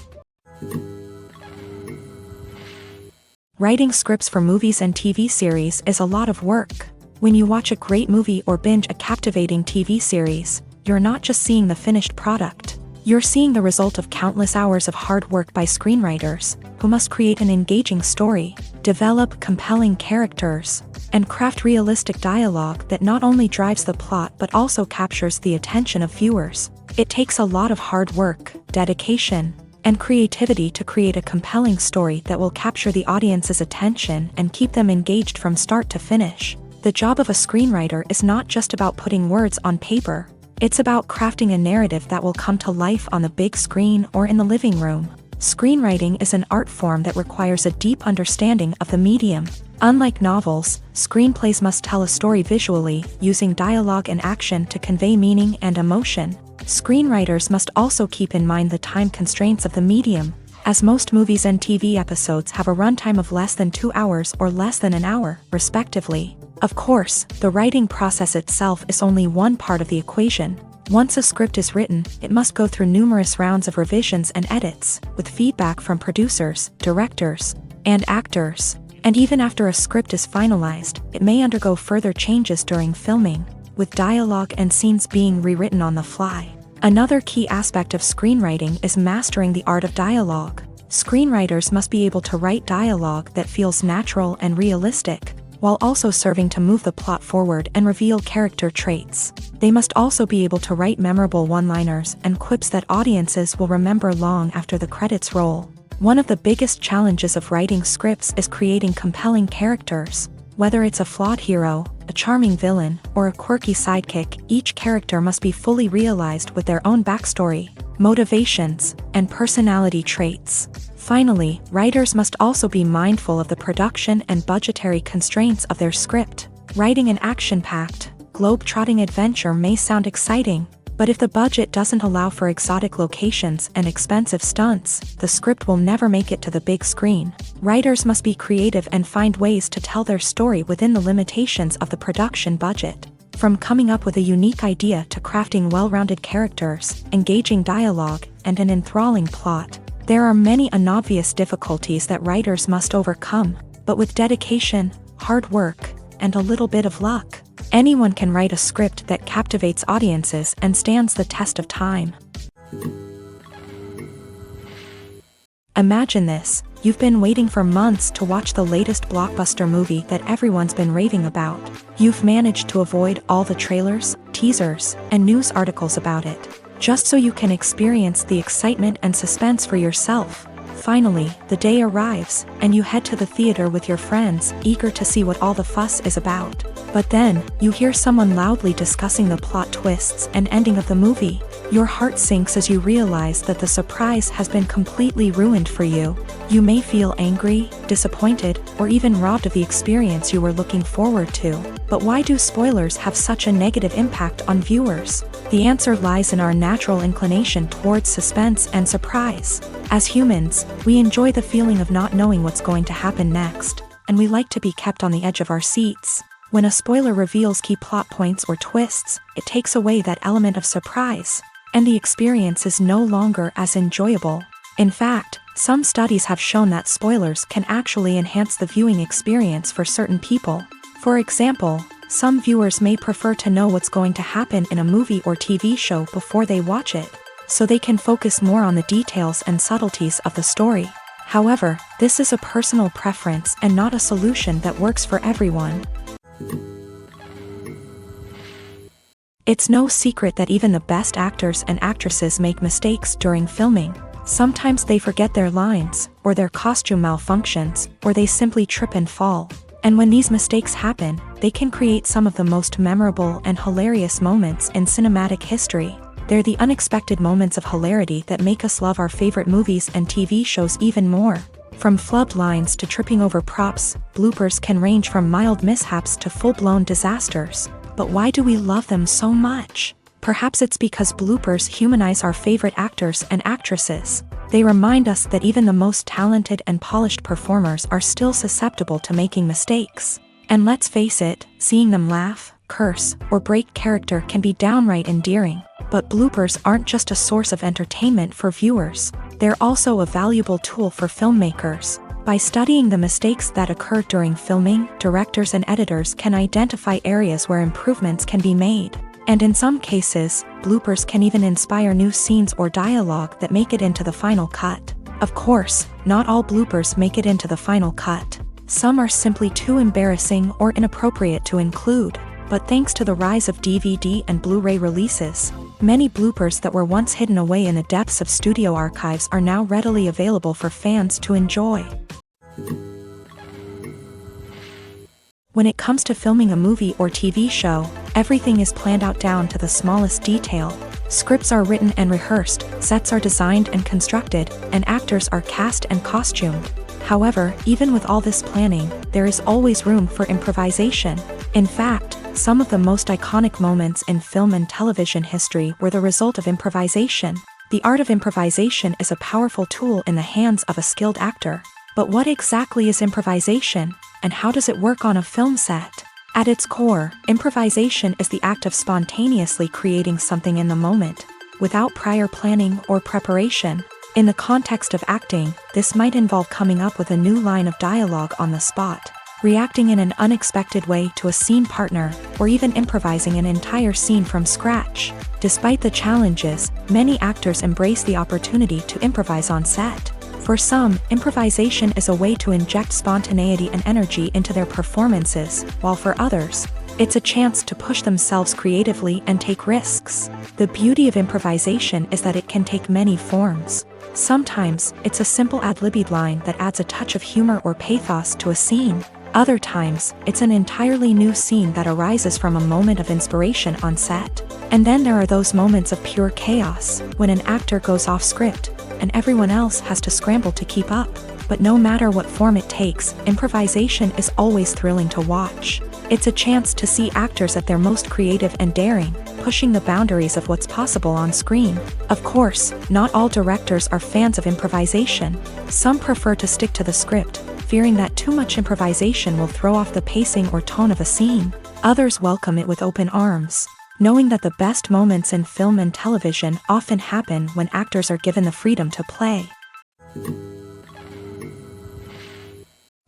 A: Writing scripts for movies and TV series is a lot of work. When you watch a great movie or binge a captivating TV series, you're not just seeing the finished product. You're seeing the result of countless hours of hard work by screenwriters, who must create an engaging story, develop compelling characters, and craft realistic dialogue that not only drives the plot but also captures the attention of viewers. It takes a lot of hard work, dedication, and creativity to create a compelling story that will capture the audience's attention and keep them engaged from start to finish. The job of a screenwriter is not just about putting words on paper. It's about crafting a narrative that will come to life on the big screen or in the living room. Screenwriting is an art form that requires a deep understanding of the medium. Unlike novels, screenplays must tell a story visually, using dialogue and action to convey meaning and emotion. Screenwriters must also keep in mind the time constraints of the medium, as most movies and TV episodes have a runtime of less than 2 hours or less than an hour, respectively. Of course, the writing process itself is only one part of the equation. Once a script is written, it must go through numerous rounds of revisions and edits, with feedback from producers, directors, and actors. And even after a script is finalized, it may undergo further changes during filming, with dialogue and scenes being rewritten on the fly. Another key aspect of screenwriting is mastering the art of dialogue. Screenwriters must be able to write dialogue that feels natural and realistic, while also serving to move the plot forward and reveal character traits. They must also be able to write memorable one-liners and quips that audiences will remember long after the credits roll. One of the biggest challenges of writing scripts is creating compelling characters. Whether it's a flawed hero, a charming villain, or a quirky sidekick, each character must be fully realized with their own backstory, motivations, and personality traits. Finally, writers must also be mindful of the production and budgetary constraints of their script. Writing an action-packed, globe-trotting adventure may sound exciting, but if the budget doesn't allow for exotic locations and expensive stunts, the script will never make it to the big screen. Writers must be creative and find ways to tell their story within the limitations of the production budget. From coming up with a unique idea to crafting well-rounded characters, engaging dialogue, and an enthralling plot, there are many unobvious difficulties that writers must overcome, but with dedication, hard work, and a little bit of luck, anyone can write a script that captivates audiences and stands the test of time. Imagine this: you've been waiting for months to watch the latest blockbuster movie that everyone's been raving about. You've managed to avoid all the trailers, teasers, and news articles about it, just so you can experience the excitement and suspense for yourself. Finally, the day arrives, and you head to the theater with your friends, eager to see what all the fuss is about. But then, you hear someone loudly discussing the plot twists and ending of the movie. Your heart sinks as you realize that the surprise has been completely ruined for you. You may feel angry, disappointed, or even robbed of the experience you were looking forward to. But why do spoilers have such a negative impact on viewers? The answer lies in our natural inclination towards suspense and surprise. As humans, we enjoy the feeling of not knowing what's going to happen next, and we like to be kept on the edge of our seats. When a spoiler reveals key plot points or twists, it takes away that element of surprise, and the experience is no longer as enjoyable. In fact, some studies have shown that spoilers can actually enhance the viewing experience for certain people. For example, some viewers may prefer to know what's going to happen in a movie or TV show before they watch it, so they can focus more on the details and subtleties of the story. However, this is a personal preference and not a solution that works for everyone. It's no secret that even the best actors and actresses make mistakes during filming. Sometimes they forget their lines, or their costume malfunctions, or they simply trip and fall. And when these mistakes happen, they can create some of the most memorable and hilarious moments in cinematic history. They're the unexpected moments of hilarity that make us love our favorite movies and TV shows even more. From flubbed lines to tripping over props, bloopers can range from mild mishaps to full-blown disasters. But why do we love them so much? Perhaps it's because bloopers humanize our favorite actors and actresses. They remind us that even the most talented and polished performers are still susceptible to making mistakes. And let's face it, seeing them laugh, curse, or break character can be downright endearing. But bloopers aren't just a source of entertainment for viewers. They're also a valuable tool for filmmakers. By studying the mistakes that occur during filming, directors and editors can identify areas where improvements can be made. And in some cases, bloopers can even inspire new scenes or dialogue that make it into the final cut. Of course, not all bloopers make it into the final cut. Some are simply too embarrassing or inappropriate to include. But thanks to the rise of DVD and Blu-ray releases, many bloopers that were once hidden away in the depths of studio archives are now readily available for fans to enjoy. When it comes to filming a movie or TV show, everything is planned out down to the smallest detail. Scripts are written and rehearsed, sets are designed and constructed, and actors are cast and costumed. However, even with all this planning, there is always room for improvisation. In fact, some of the most iconic moments in film and television history were the result of improvisation. The art of improvisation is a powerful tool in the hands of a skilled actor. But what exactly is improvisation, and how does it work on a film set? At its core, improvisation is the act of spontaneously creating something in the moment, without prior planning or preparation. In the context of acting, this might involve coming up with a new line of dialogue on the spot, reacting in an unexpected way to a scene partner, or even improvising an entire scene from scratch. Despite the challenges, many actors embrace the opportunity to improvise on set. For some, improvisation is a way to inject spontaneity and energy into their performances, while for others, it's a chance to push themselves creatively and take risks. The beauty of improvisation is that it can take many forms. Sometimes, it's a simple ad-libbed line that adds a touch of humor or pathos to a scene. Other times, it's an entirely new scene that arises from a moment of inspiration on set. And then there are those moments of pure chaos, when an actor goes off script, and everyone else has to scramble to keep up. But no matter what form it takes, improvisation is always thrilling to watch. It's a chance to see actors at their most creative and daring, pushing the boundaries of what's possible on screen. Of course, not all directors are fans of improvisation. Some prefer to stick to the script, fearing that too much improvisation will throw off the pacing or tone of a scene. Others welcome it with open arms, knowing that the best moments in film and television often happen when actors are given the freedom to play.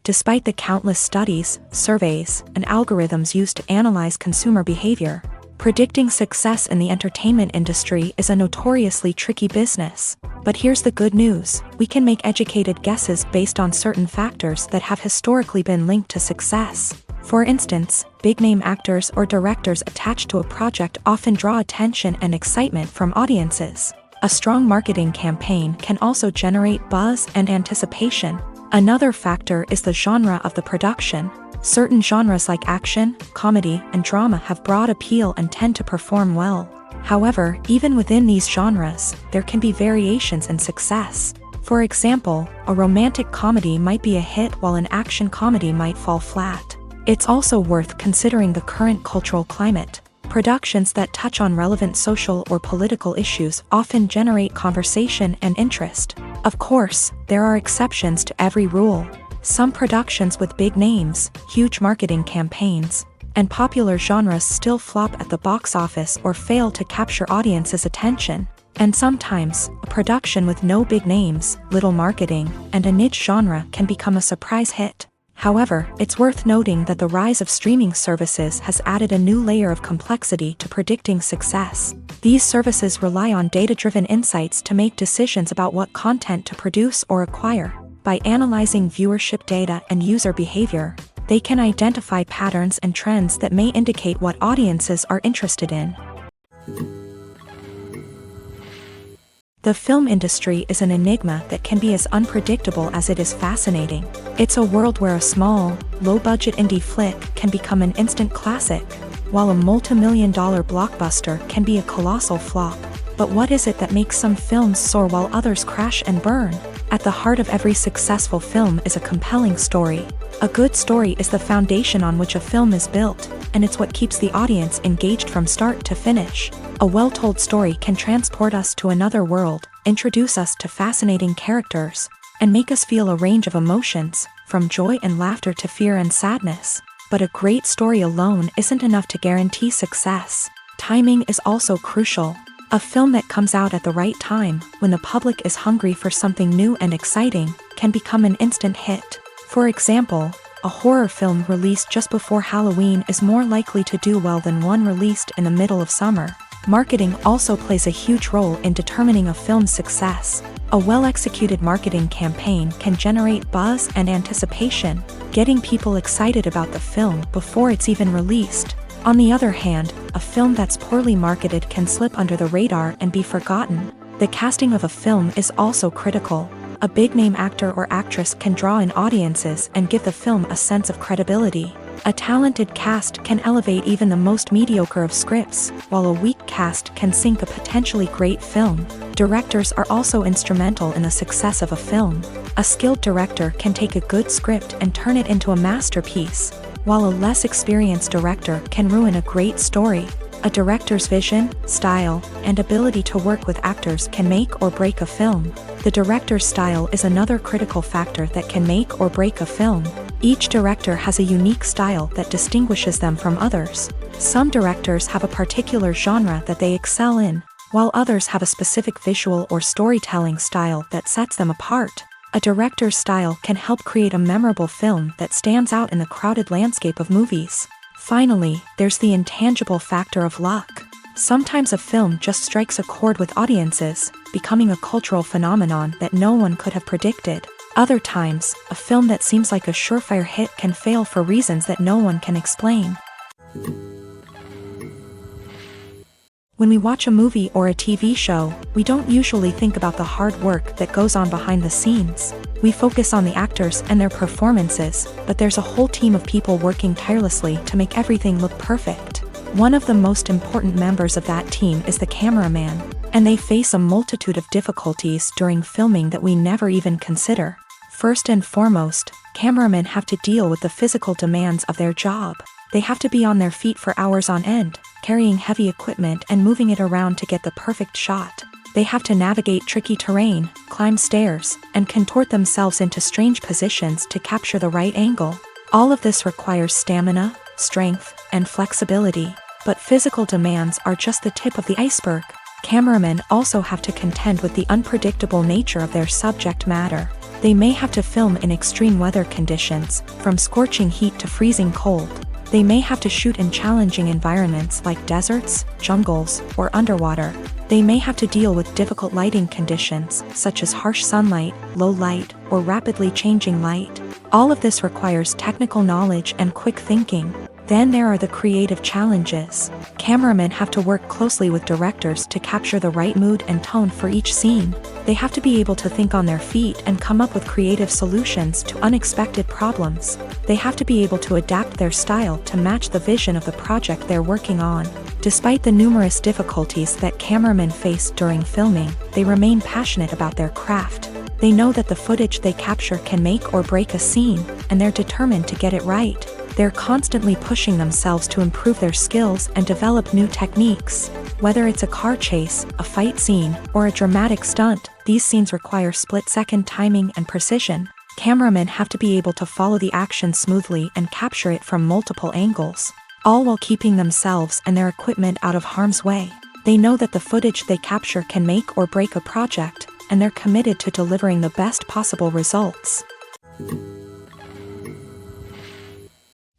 A: Despite the countless studies, surveys, and algorithms used to analyze consumer behavior, predicting success in the entertainment industry is a notoriously tricky business. But here's the good news: we can make educated guesses based on certain factors that have historically been linked to success. For instance, big-name actors or directors attached to a project often draw attention and excitement from audiences. A strong marketing campaign can also generate buzz and anticipation. Another factor is the genre of the production. Certain genres like action, comedy, and drama have broad appeal and tend to perform well. However, even within these genres, there can be variations in success. For example, a romantic comedy might be a hit while an action comedy might fall flat. It's also worth considering the current cultural climate. Productions that touch on relevant social or political issues often generate conversation and interest. Of course, there are exceptions to every rule. Some productions with big names, huge marketing campaigns, and popular genres still flop at the box office or fail to capture audiences' attention. And sometimes, a production with no big names, little marketing, and a niche genre can become a surprise hit. However, it's worth noting that the rise of streaming services has added a new layer of complexity to predicting success. These services rely on data-driven insights to make decisions about what content to produce or acquire. By analyzing viewership data and user behavior, they can identify patterns and trends that may indicate what audiences are interested in. The film industry is an enigma that can be as unpredictable as it is fascinating. It's a world where a small, low-budget indie flick can become an instant classic, while a multi-million-dollar blockbuster can be a colossal flop. But what is it that makes some films soar while others crash and burn? At the heart of every successful film is a compelling story. A good story is the foundation on which a film is built, and it's what keeps the audience engaged from start to finish. A well-told story can transport us to another world, introduce us to fascinating characters, and make us feel a range of emotions, from joy and laughter to fear and sadness. But a great story alone isn't enough to guarantee success. Timing is also crucial. A film that comes out at the right time, when the public is hungry for something new and exciting, can become an instant hit. For example, a horror film released just before Halloween is more likely to do well than one released in the middle of summer. Marketing also plays a huge role in determining a film's success. A well-executed marketing campaign can generate buzz and anticipation, getting people excited about the film before it's even released. On the other hand, a film that's poorly marketed can slip under the radar and be forgotten. The casting of a film is also critical. A big-name actor or actress can draw in audiences and give the film a sense of credibility. A talented cast can elevate even the most mediocre of scripts, while a weak cast can sink a potentially great film. Directors are also instrumental in the success of a film. A skilled director can take a good script and turn it into a masterpiece, while a less experienced director can ruin a great story. A director's vision, style, and ability to work with actors can make or break a film. The director's style is another critical factor that can make or break a film. Each director has a unique style that distinguishes them from others. Some directors have a particular genre that they excel in, while others have a specific visual or storytelling style that sets them apart. A director's style can help create a memorable film that stands out in the crowded landscape of movies. Finally, there's the intangible factor of luck. Sometimes a film just strikes a chord with audiences, becoming a cultural phenomenon that no one could have predicted. Other times, a film that seems like a surefire hit can fail for reasons that no one can explain. When we watch a movie or a TV show, we don't usually think about the hard work that goes on behind the scenes. We focus on the actors and their performances, but there's a whole team of people working tirelessly to make everything look perfect. One of the most important members of that team is the cameraman, and they face a multitude of difficulties during filming that we never even consider. First and foremost, cameramen have to deal with the physical demands of their job. They have to be on their feet for hours on end, carrying heavy equipment and moving it around to get the perfect shot. They have to navigate tricky terrain, climb stairs, and contort themselves into strange positions to capture the right angle. All of this requires stamina, strength, and flexibility. But physical demands are just the tip of the iceberg. Cameramen also have to contend with the unpredictable nature of their subject matter. They may have to film in extreme weather conditions, from scorching heat to freezing cold. They may have to shoot in challenging environments like deserts, jungles, or underwater. They may have to deal with difficult lighting conditions, such as harsh sunlight, low light, or rapidly changing light. All of this requires technical knowledge and quick thinking. Then there are the creative challenges. Cameramen have to work closely with directors to capture the right mood and tone for each scene. They have to be able to think on their feet and come up with creative solutions to unexpected problems. They have to be able to adapt their style to match the vision of the project they're working on. Despite the numerous difficulties that cameramen face during filming, they remain passionate about their craft. They know that the footage they capture can make or break a scene, and they're determined to get it right. They're constantly pushing themselves to improve their skills and develop new techniques. Whether it's a car chase, a fight scene, or a dramatic stunt, these scenes require split-second timing and precision. Cameramen have to be able to follow the action smoothly and capture it from multiple angles, all while keeping themselves and their equipment out of harm's way. They know that the footage they capture can make or break a project, and they're committed to delivering the best possible results.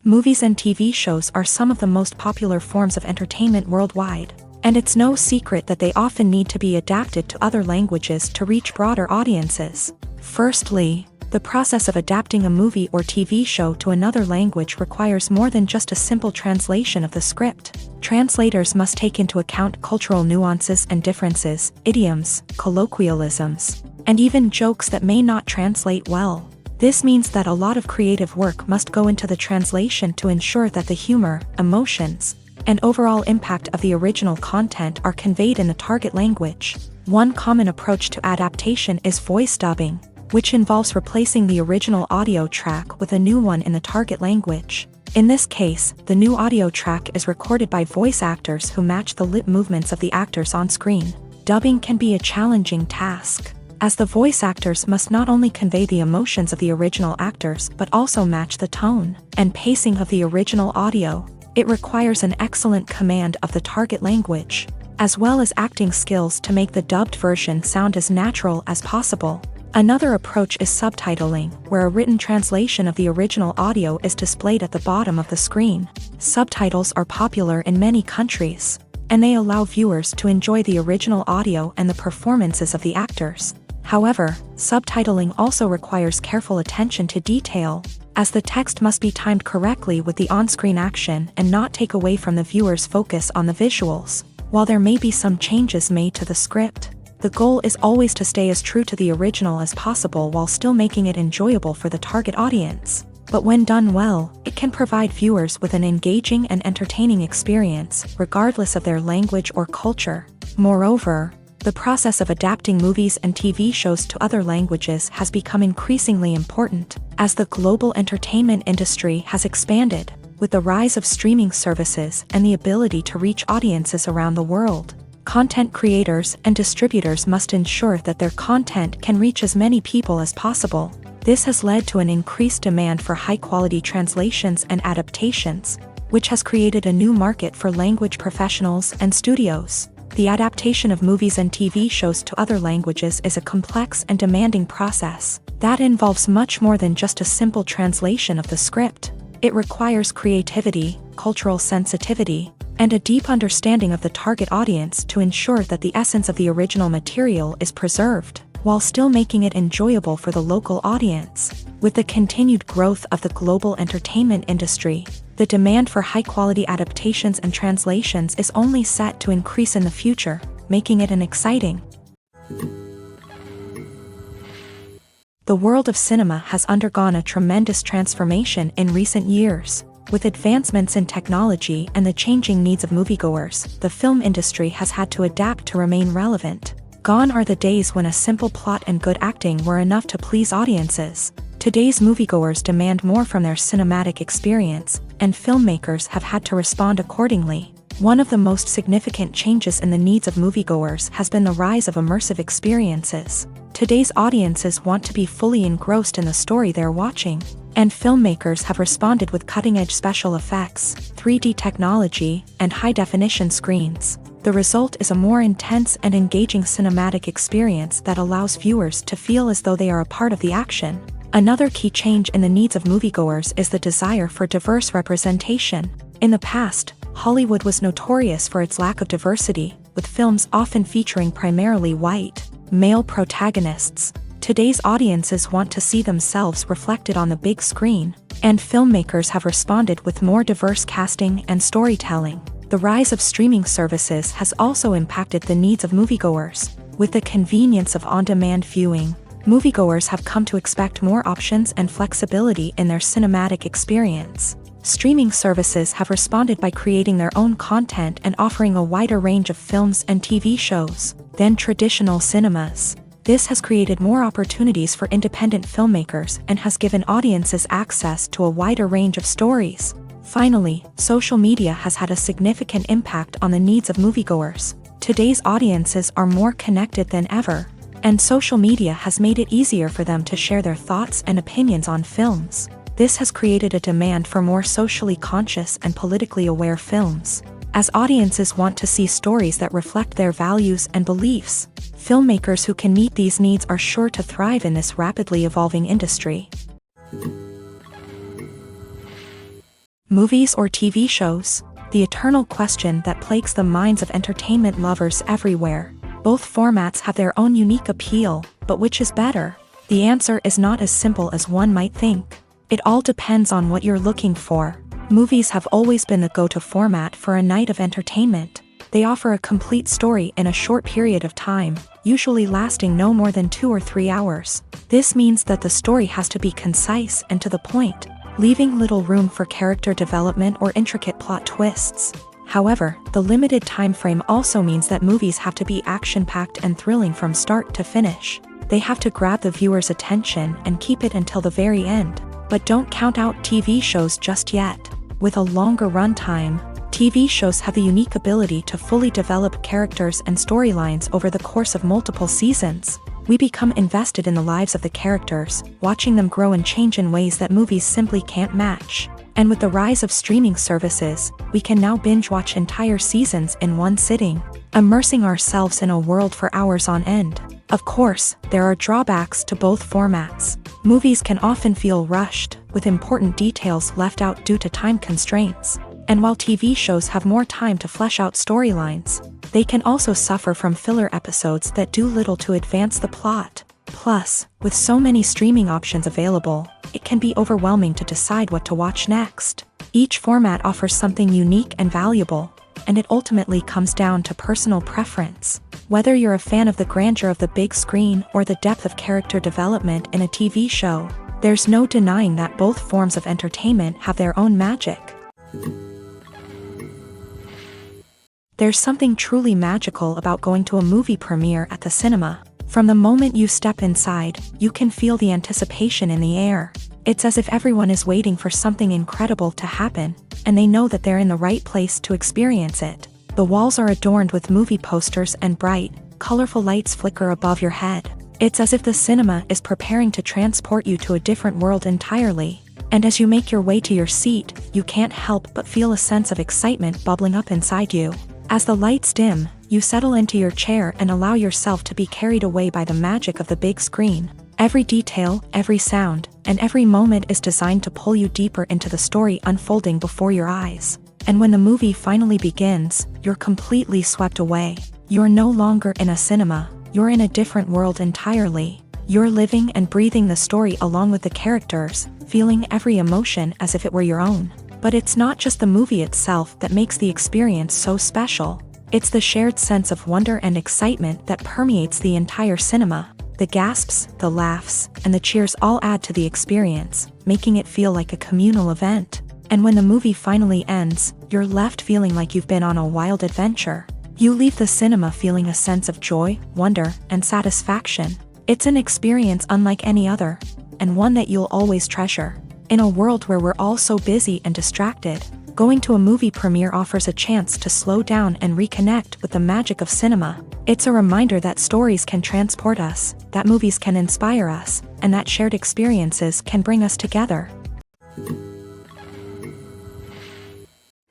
A: Movies and TV shows are some of the most popular forms of entertainment worldwide, and it's no secret that they often need to be adapted to other languages to reach broader audiences. Firstly, the process of adapting a movie or TV show to another language requires more than just a simple translation of the script. Translators must take into account cultural nuances and differences, idioms, colloquialisms, and even jokes that may not translate well. This means that a lot of creative work must go into the translation to ensure that the humor, emotions, and overall impact of the original content are conveyed in the target language. One common approach to adaptation is voice dubbing, which involves replacing the original audio track with a new one in the target language. In this case, the new audio track is recorded by voice actors who match the lip movements of the actors on screen. Dubbing can be a challenging task, as the voice actors must not only convey the emotions of the original actors but also match the tone and pacing of the original audio. It requires an excellent command of the target language, as well as acting skills to make the dubbed version sound as natural as possible. Another approach is subtitling, where a written translation of the original audio is displayed at the bottom of the screen. Subtitles are popular in many countries, and they allow viewers to enjoy the original audio and the performances of the actors. However, subtitling also requires careful attention to detail, as the text must be timed correctly with the on-screen action and not take away from the viewer's focus on the visuals. While there may be some changes made to the script, the goal is always to stay as true to the original as possible while still making it enjoyable for the target audience. But when done well, it can provide viewers with an engaging and entertaining experience, regardless of their language or culture. Moreover, the process of adapting movies and TV shows to other languages has become increasingly important, as the global entertainment industry has expanded, with the rise of streaming services and the ability to reach audiences around the world. Content creators and distributors must ensure that their content can reach as many people as possible. This has led to an increased demand for high-quality translations and adaptations, which has created a new market for language professionals and studios. The adaptation of movies and TV shows to other languages is a complex and demanding process that involves much more than just a simple translation of the script. It requires creativity, cultural sensitivity, and a deep understanding of the target audience to ensure that the essence of the original material is preserved, while still making it enjoyable for the local audience. With the continued growth of the global entertainment industry, the demand for high-quality adaptations and translations is only set to increase in the future, making it an exciting. The world of cinema has undergone a tremendous transformation in recent years. With advancements in technology and the changing needs of moviegoers, the film industry has had to adapt to remain relevant. Gone are the days when a simple plot and good acting were enough to please audiences. Today's moviegoers demand more from their cinematic experience, and filmmakers have had to respond accordingly. One of the most significant changes in the needs of moviegoers has been the rise of immersive experiences. Today's audiences want to be fully engrossed in the story they're watching, and filmmakers have responded with cutting-edge special effects, 3D technology, and high-definition screens. The result is a more intense and engaging cinematic experience that allows viewers to feel as though they are a part of the action. Another key change in the needs of moviegoers is the desire for diverse representation. In the past, Hollywood was notorious for its lack of diversity, with films often featuring primarily white, male protagonists. Today's audiences want to see themselves reflected on the big screen, and filmmakers have responded with more diverse casting and storytelling. The rise of streaming services has also impacted the needs of moviegoers. With the convenience of on-demand viewing, moviegoers have come to expect more options and flexibility in their cinematic experience. Streaming services have responded by creating their own content and offering a wider range of films and TV shows than traditional cinemas. This has created more opportunities for independent filmmakers and has given audiences access to a wider range of stories. Finally, social media has had a significant impact on the needs of moviegoers. Today's audiences are more connected than ever, and social media has made it easier for them to share their thoughts and opinions on films. This has created a demand for more socially conscious and politically aware films. As audiences want to see stories that reflect their values and beliefs, filmmakers who can meet these needs are sure to thrive in this rapidly evolving industry. Movies or TV shows? The eternal question that plagues the minds of entertainment lovers everywhere. Both formats have their own unique appeal, but which is better? The answer is not as simple as one might think. It all depends on what you're looking for. Movies have always been the go-to format for a night of entertainment. They offer a complete story in a short period of time, usually lasting no more than 2 or 3 hours. This means that the story has to be concise and to the point, leaving little room for character development or intricate plot twists. However, the limited time frame also means that movies have to be action-packed and thrilling from start to finish. They have to grab the viewer's attention and keep it until the very end. But don't count out TV shows just yet. With a longer runtime, TV shows have the unique ability to fully develop characters and storylines over the course of multiple seasons. We become invested in the lives of the characters, watching them grow and change in ways that movies simply can't match. And with the rise of streaming services, we can now binge-watch entire seasons in one sitting, immersing ourselves in a world for hours on end. Of course, there are drawbacks to both formats. Movies can often feel rushed, with important details left out due to time constraints. And while TV shows have more time to flesh out storylines, they can also suffer from filler episodes that do little to advance the plot. Plus, with so many streaming options available, it can be overwhelming to decide what to watch next. Each format offers something unique and valuable, and it ultimately comes down to personal preference. Whether you're a fan of the grandeur of the big screen or the depth of character development in a TV show, there's no denying that both forms of entertainment have their own magic. There's something truly magical about going to a movie premiere at the cinema. From the moment you step inside, you can feel the anticipation in the air. It's as if everyone is waiting for something incredible to happen, and they know that they're in the right place to experience it. The walls are adorned with movie posters and bright, colorful lights flicker above your head. It's as if the cinema is preparing to transport you to a different world entirely. And as you make your way to your seat, you can't help but feel a sense of excitement bubbling up inside you. As the lights dim, you settle into your chair and allow yourself to be carried away by the magic of the big screen. Every detail, every sound, and every moment is designed to pull you deeper into the story unfolding before your eyes. And when the movie finally begins, you're completely swept away. You're no longer in a cinema, you're in a different world entirely. You're living and breathing the story along with the characters, feeling every emotion as if it were your own. But it's not just the movie itself that makes the experience so special. It's the shared sense of wonder and excitement that permeates the entire cinema. The gasps, the laughs, and the cheers all add to the experience, making it feel like a communal event. And when the movie finally ends, you're left feeling like you've been on a wild adventure. You leave the cinema feeling a sense of joy, wonder, and satisfaction. It's an experience unlike any other, and one that you'll always treasure. In a world where we're all so busy and distracted, going to a movie premiere offers a chance to slow down and reconnect with the magic of cinema. It's a reminder that stories can transport us, that movies can inspire us, and that shared experiences can bring us together.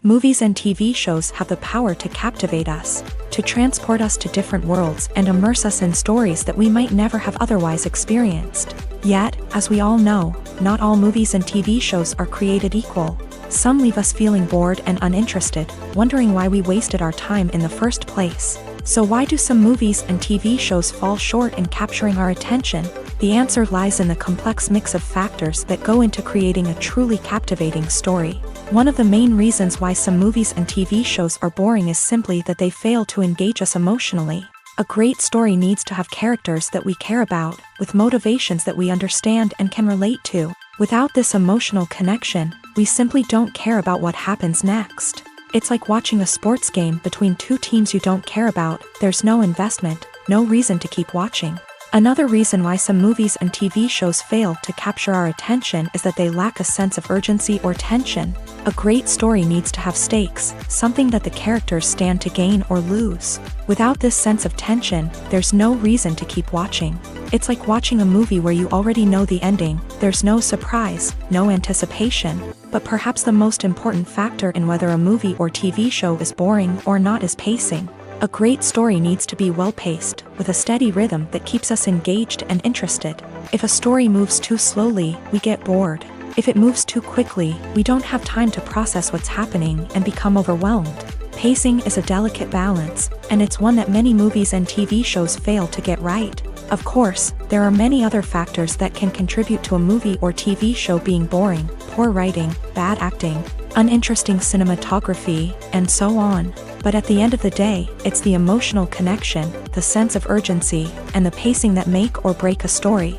A: Movies and TV shows have the power to captivate us, to transport us to different worlds and immerse us in stories that we might never have otherwise experienced. Yet, as we all know, not all movies and TV shows are created equal. Some leave us feeling bored and uninterested, wondering why we wasted our time in the first place. So why do some movies and TV shows fall short in capturing our attention? The answer lies in the complex mix of factors that go into creating a truly captivating story. One of the main reasons why some movies and TV shows are boring is simply that they fail to engage us emotionally. A great story needs to have characters that we care about, with motivations that we understand and can relate to. Without this emotional connection, we simply don't care about what happens next. It's like watching a sports game between two teams you don't care about. There's no investment, no reason to keep watching. Another reason why some movies and TV shows fail to capture our attention is that they lack a sense of urgency or tension. A great story needs to have stakes, something that the characters stand to gain or lose. Without this sense of tension, there's no reason to keep watching. It's like watching a movie where you already know the ending. There's no surprise, no anticipation. But perhaps the most important factor in whether a movie or TV show is boring or not is pacing. A great story needs to be well-paced, with a steady rhythm that keeps us engaged and interested. If a story moves too slowly, we get bored. If it moves too quickly, we don't have time to process what's happening and become overwhelmed. Pacing is a delicate balance, and it's one that many movies and TV shows fail to get right. Of course, there are many other factors that can contribute to a movie or TV show being boring: poor writing, bad acting, uninteresting cinematography, and so on. But at the end of the day, it's the emotional connection, the sense of urgency, and the pacing that make or break a story.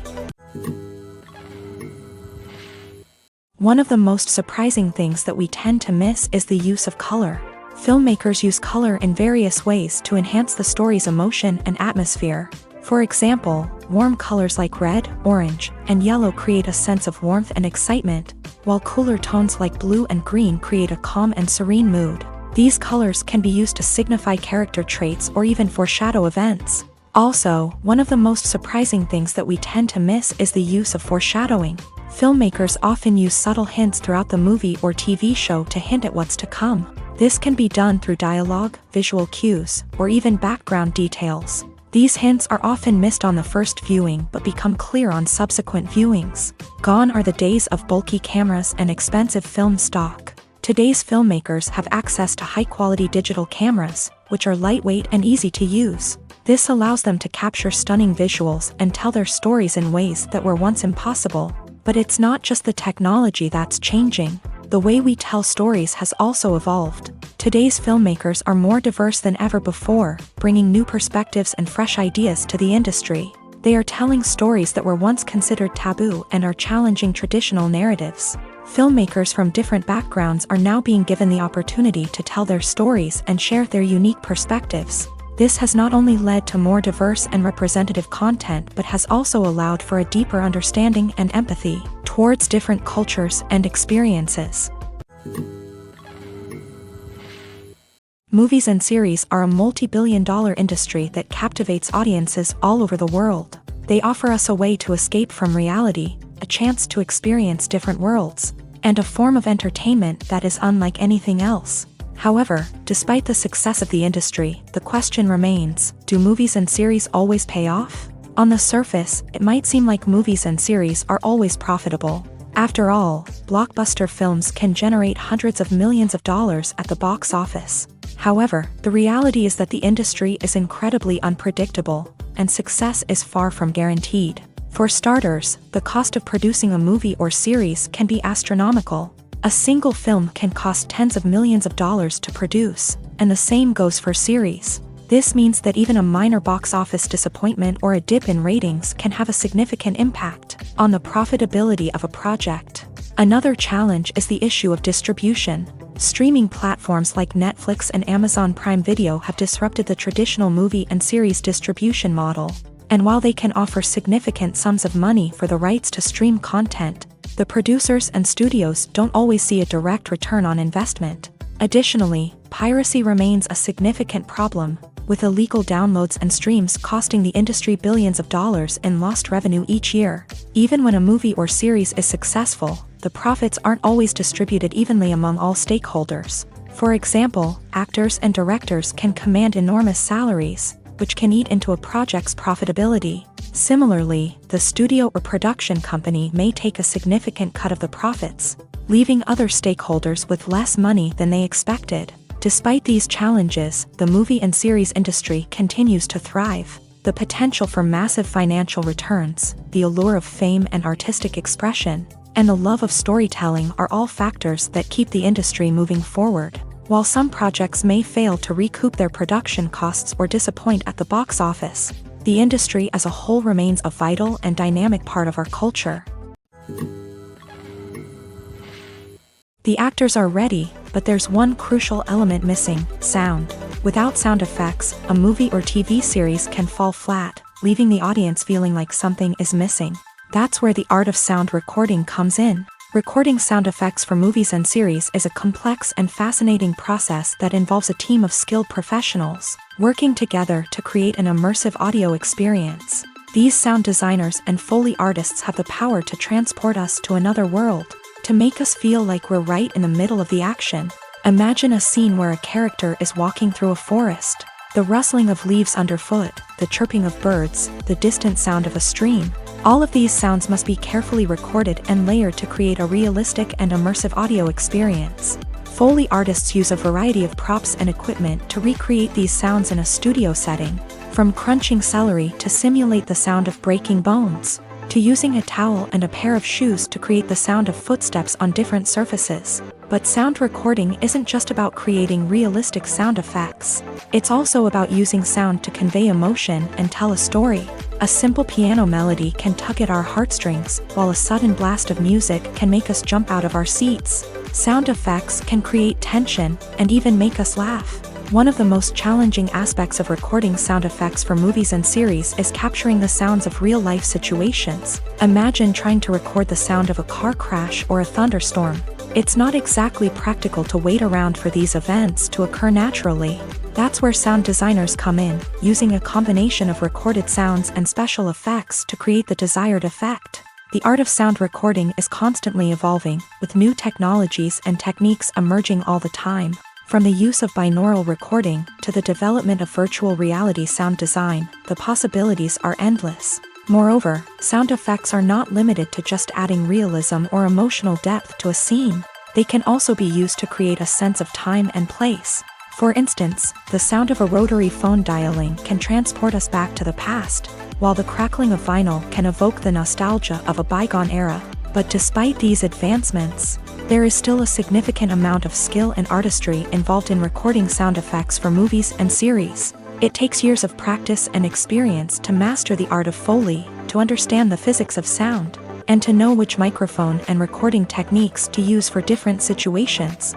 A: One of the most surprising things that we tend to miss is the use of color. Filmmakers use color in various ways to enhance the story's emotion and atmosphere. For example, warm colors like red, orange, and yellow create a sense of warmth and excitement, while cooler tones like blue and green create a calm and serene mood. These colors can be used to signify character traits or even foreshadow events. Also, one of the most surprising things that we tend to miss is the use of foreshadowing. Filmmakers often use subtle hints throughout the movie or TV show to hint at what's to come. This can be done through dialogue, visual cues, or even background details. These hints are often missed on the first viewing but become clear on subsequent viewings. Gone are the days of bulky cameras and expensive film stock. Today's filmmakers have access to high-quality digital cameras, which are lightweight and easy to use. This allows them to capture stunning visuals and tell their stories in ways that were once impossible. But it's not just the technology that's changing. The way we tell stories has also evolved. Today's filmmakers are more diverse than ever before, bringing new perspectives and fresh ideas to the industry. They are telling stories that were once considered taboo and are challenging traditional narratives. Filmmakers from different backgrounds are now being given the opportunity to tell their stories and share their unique perspectives. This has not only led to more diverse and representative content but has also allowed for a deeper understanding and empathy towards different cultures and experiences. Movies and series are a multi-billion-dollar industry that captivates audiences all over the world. They offer us a way to escape from reality, a chance to experience different worlds, and a form of entertainment that is unlike anything else. However, despite the success of the industry, the question remains, do movies and series always pay off? On the surface, it might seem like movies and series are always profitable. After all, blockbuster films can generate hundreds of millions of dollars at the box office. However, the reality is that the industry is incredibly unpredictable, and success is far from guaranteed. For starters, the cost of producing a movie or series can be astronomical. A single film can cost tens of millions of dollars to produce, and the same goes for series. This means that even a minor box office disappointment or a dip in ratings can have a significant impact on the profitability of a project. Another challenge is the issue of distribution. Streaming platforms like Netflix and Amazon Prime Video have disrupted the traditional movie and series distribution model. And while they can offer significant sums of money for the rights to stream content, the producers and studios don't always see a direct return on investment. Additionally, piracy remains a significant problem, with illegal downloads and streams costing the industry billions of dollars in lost revenue each year. Even when a movie or series is successful, the profits aren't always distributed evenly among all stakeholders. For example, actors and directors can command enormous salaries, which can eat into a project's profitability. Similarly, the studio or production company may take a significant cut of the profits, leaving other stakeholders with less money than they expected. Despite these challenges, the movie and series industry continues to thrive. The potential for massive financial returns, the allure of fame and artistic expression, and the love of storytelling are all factors that keep the industry moving forward. While some projects may fail to recoup their production costs or disappoint at the box office, the industry as a whole remains a vital and dynamic part of our culture. The actors are ready, but there's one crucial element missing: sound. Without sound effects, a movie or TV series can fall flat, leaving the audience feeling like something is missing. That's where the art of sound recording comes in. Recording sound effects for movies and series is a complex and fascinating process that involves a team of skilled professionals working together to create an immersive audio experience. These sound designers and Foley artists have the power to transport us to another world, to make us feel like we're right in the middle of the action. Imagine a scene where a character is walking through a forest. The rustling of leaves underfoot, the chirping of birds, the distant sound of a stream. All of these sounds must be carefully recorded and layered to create a realistic and immersive audio experience. Foley artists use a variety of props and equipment to recreate these sounds in a studio setting, from crunching celery to simulate the sound of breaking bones, to using a towel and a pair of shoes to create the sound of footsteps on different surfaces. But sound recording isn't just about creating realistic sound effects. It's also about using sound to convey emotion and tell a story. A simple piano melody can tug at our heartstrings, while a sudden blast of music can make us jump out of our seats. Sound effects can create tension and even make us laugh. One of the most challenging aspects of recording sound effects for movies and series is capturing the sounds of real-life situations. Imagine trying to record the sound of a car crash or a thunderstorm. It's not exactly practical to wait around for these events to occur naturally. That's where sound designers come in, using a combination of recorded sounds and special effects to create the desired effect. The art of sound recording is constantly evolving, with new technologies and techniques emerging all the time. From the use of binaural recording to the development of virtual reality sound design, the possibilities are endless. Moreover, sound effects are not limited to just adding realism or emotional depth to a scene. They can also be used to create a sense of time and place. For instance, the sound of a rotary phone dialing can transport us back to the past, while the crackling of vinyl can evoke the nostalgia of a bygone era. But despite these advancements, there is still a significant amount of skill and artistry involved in recording sound effects for movies and series. It takes years of practice and experience to master the art of Foley, to understand the physics of sound, and to know which microphone and recording techniques to use for different situations.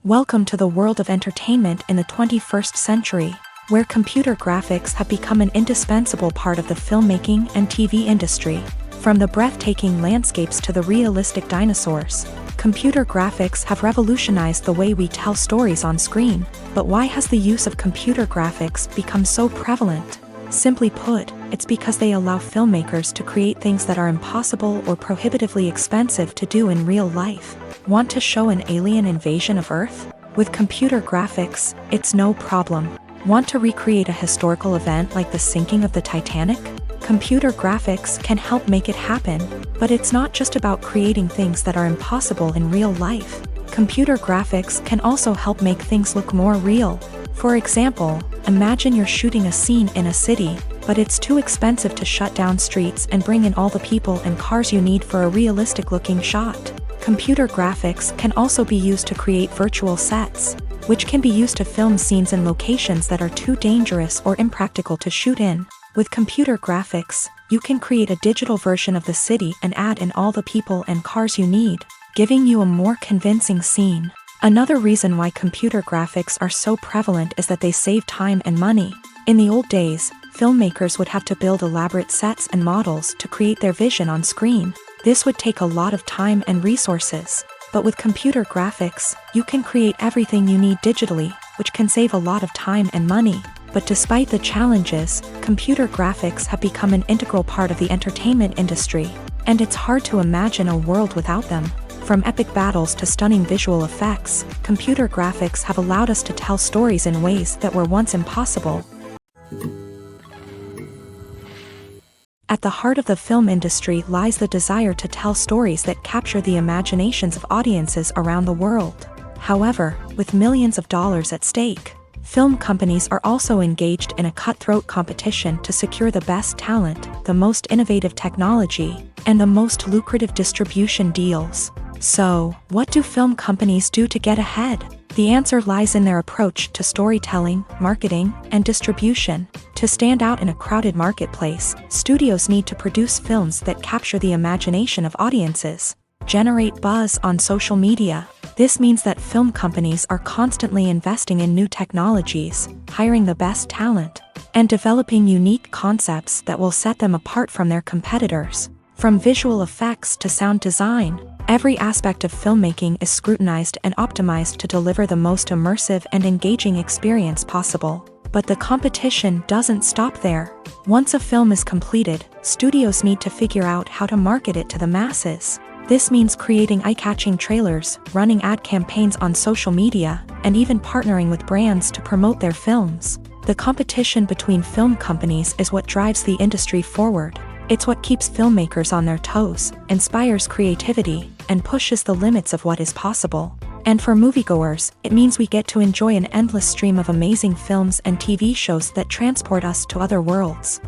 A: Welcome to the world of entertainment in the 21st century, where computer graphics have become an indispensable part of the filmmaking and TV industry. From the breathtaking landscapes to the realistic dinosaurs, computer graphics have revolutionized the way we tell stories on screen. But why has the use of computer graphics become so prevalent? Simply put, it's because they allow filmmakers to create things that are impossible or prohibitively expensive to do in real life. Want to show an alien invasion of Earth? With computer graphics, it's no problem. Want to recreate a historical event like the sinking of the Titanic? Computer graphics can help make it happen, but it's not just about creating things that are impossible in real life. Computer graphics can also help make things look more real. For example, imagine you're shooting a scene in a city, but it's too expensive to shut down streets and bring in all the people and cars you need for a realistic-looking shot. Computer graphics can also be used to create virtual sets, which can be used to film scenes in locations that are too dangerous or impractical to shoot in. With computer graphics, you can create a digital version of the city and add in all the people and cars you need, giving you a more convincing scene. Another reason why computer graphics are so prevalent is that they save time and money. In the old days, filmmakers would have to build elaborate sets and models to create their vision on screen. This would take a lot of time and resources. But with computer graphics, you can create everything you need digitally, which can save a lot of time and money. But despite the challenges, computer graphics have become an integral part of the entertainment industry, and it's hard to imagine a world without them. From epic battles to stunning visual effects, computer graphics have allowed us to tell stories in ways that were once impossible. At the heart of the film industry lies the desire to tell stories that capture the imaginations of audiences around the world. However, with millions of dollars at stake, Film companies are also engaged in a cutthroat competition to secure the best talent, the most innovative technology, and the most lucrative distribution deals. So, what do film companies do to get ahead? The answer lies in their approach to storytelling, marketing, and distribution. To stand out in a crowded marketplace, studios need to produce films that capture the imagination of audiences, generate buzz on social media. This means that film companies are constantly investing in new technologies, hiring the best talent, and developing unique concepts that will set them apart from their competitors. From visual effects to sound design, every aspect of filmmaking is scrutinized and optimized to deliver the most immersive and engaging experience possible. But the competition doesn't stop there. Once a film is completed, studios need to figure out how to market it to the masses. This means creating eye-catching trailers, running ad campaigns on social media, and even partnering with brands to promote their films. The competition between film companies is what drives the industry forward. It's what keeps filmmakers on their toes, inspires creativity, and pushes the limits of what is possible. And for moviegoers, it means we get to enjoy an endless stream of amazing films and TV shows that transport us to other worlds.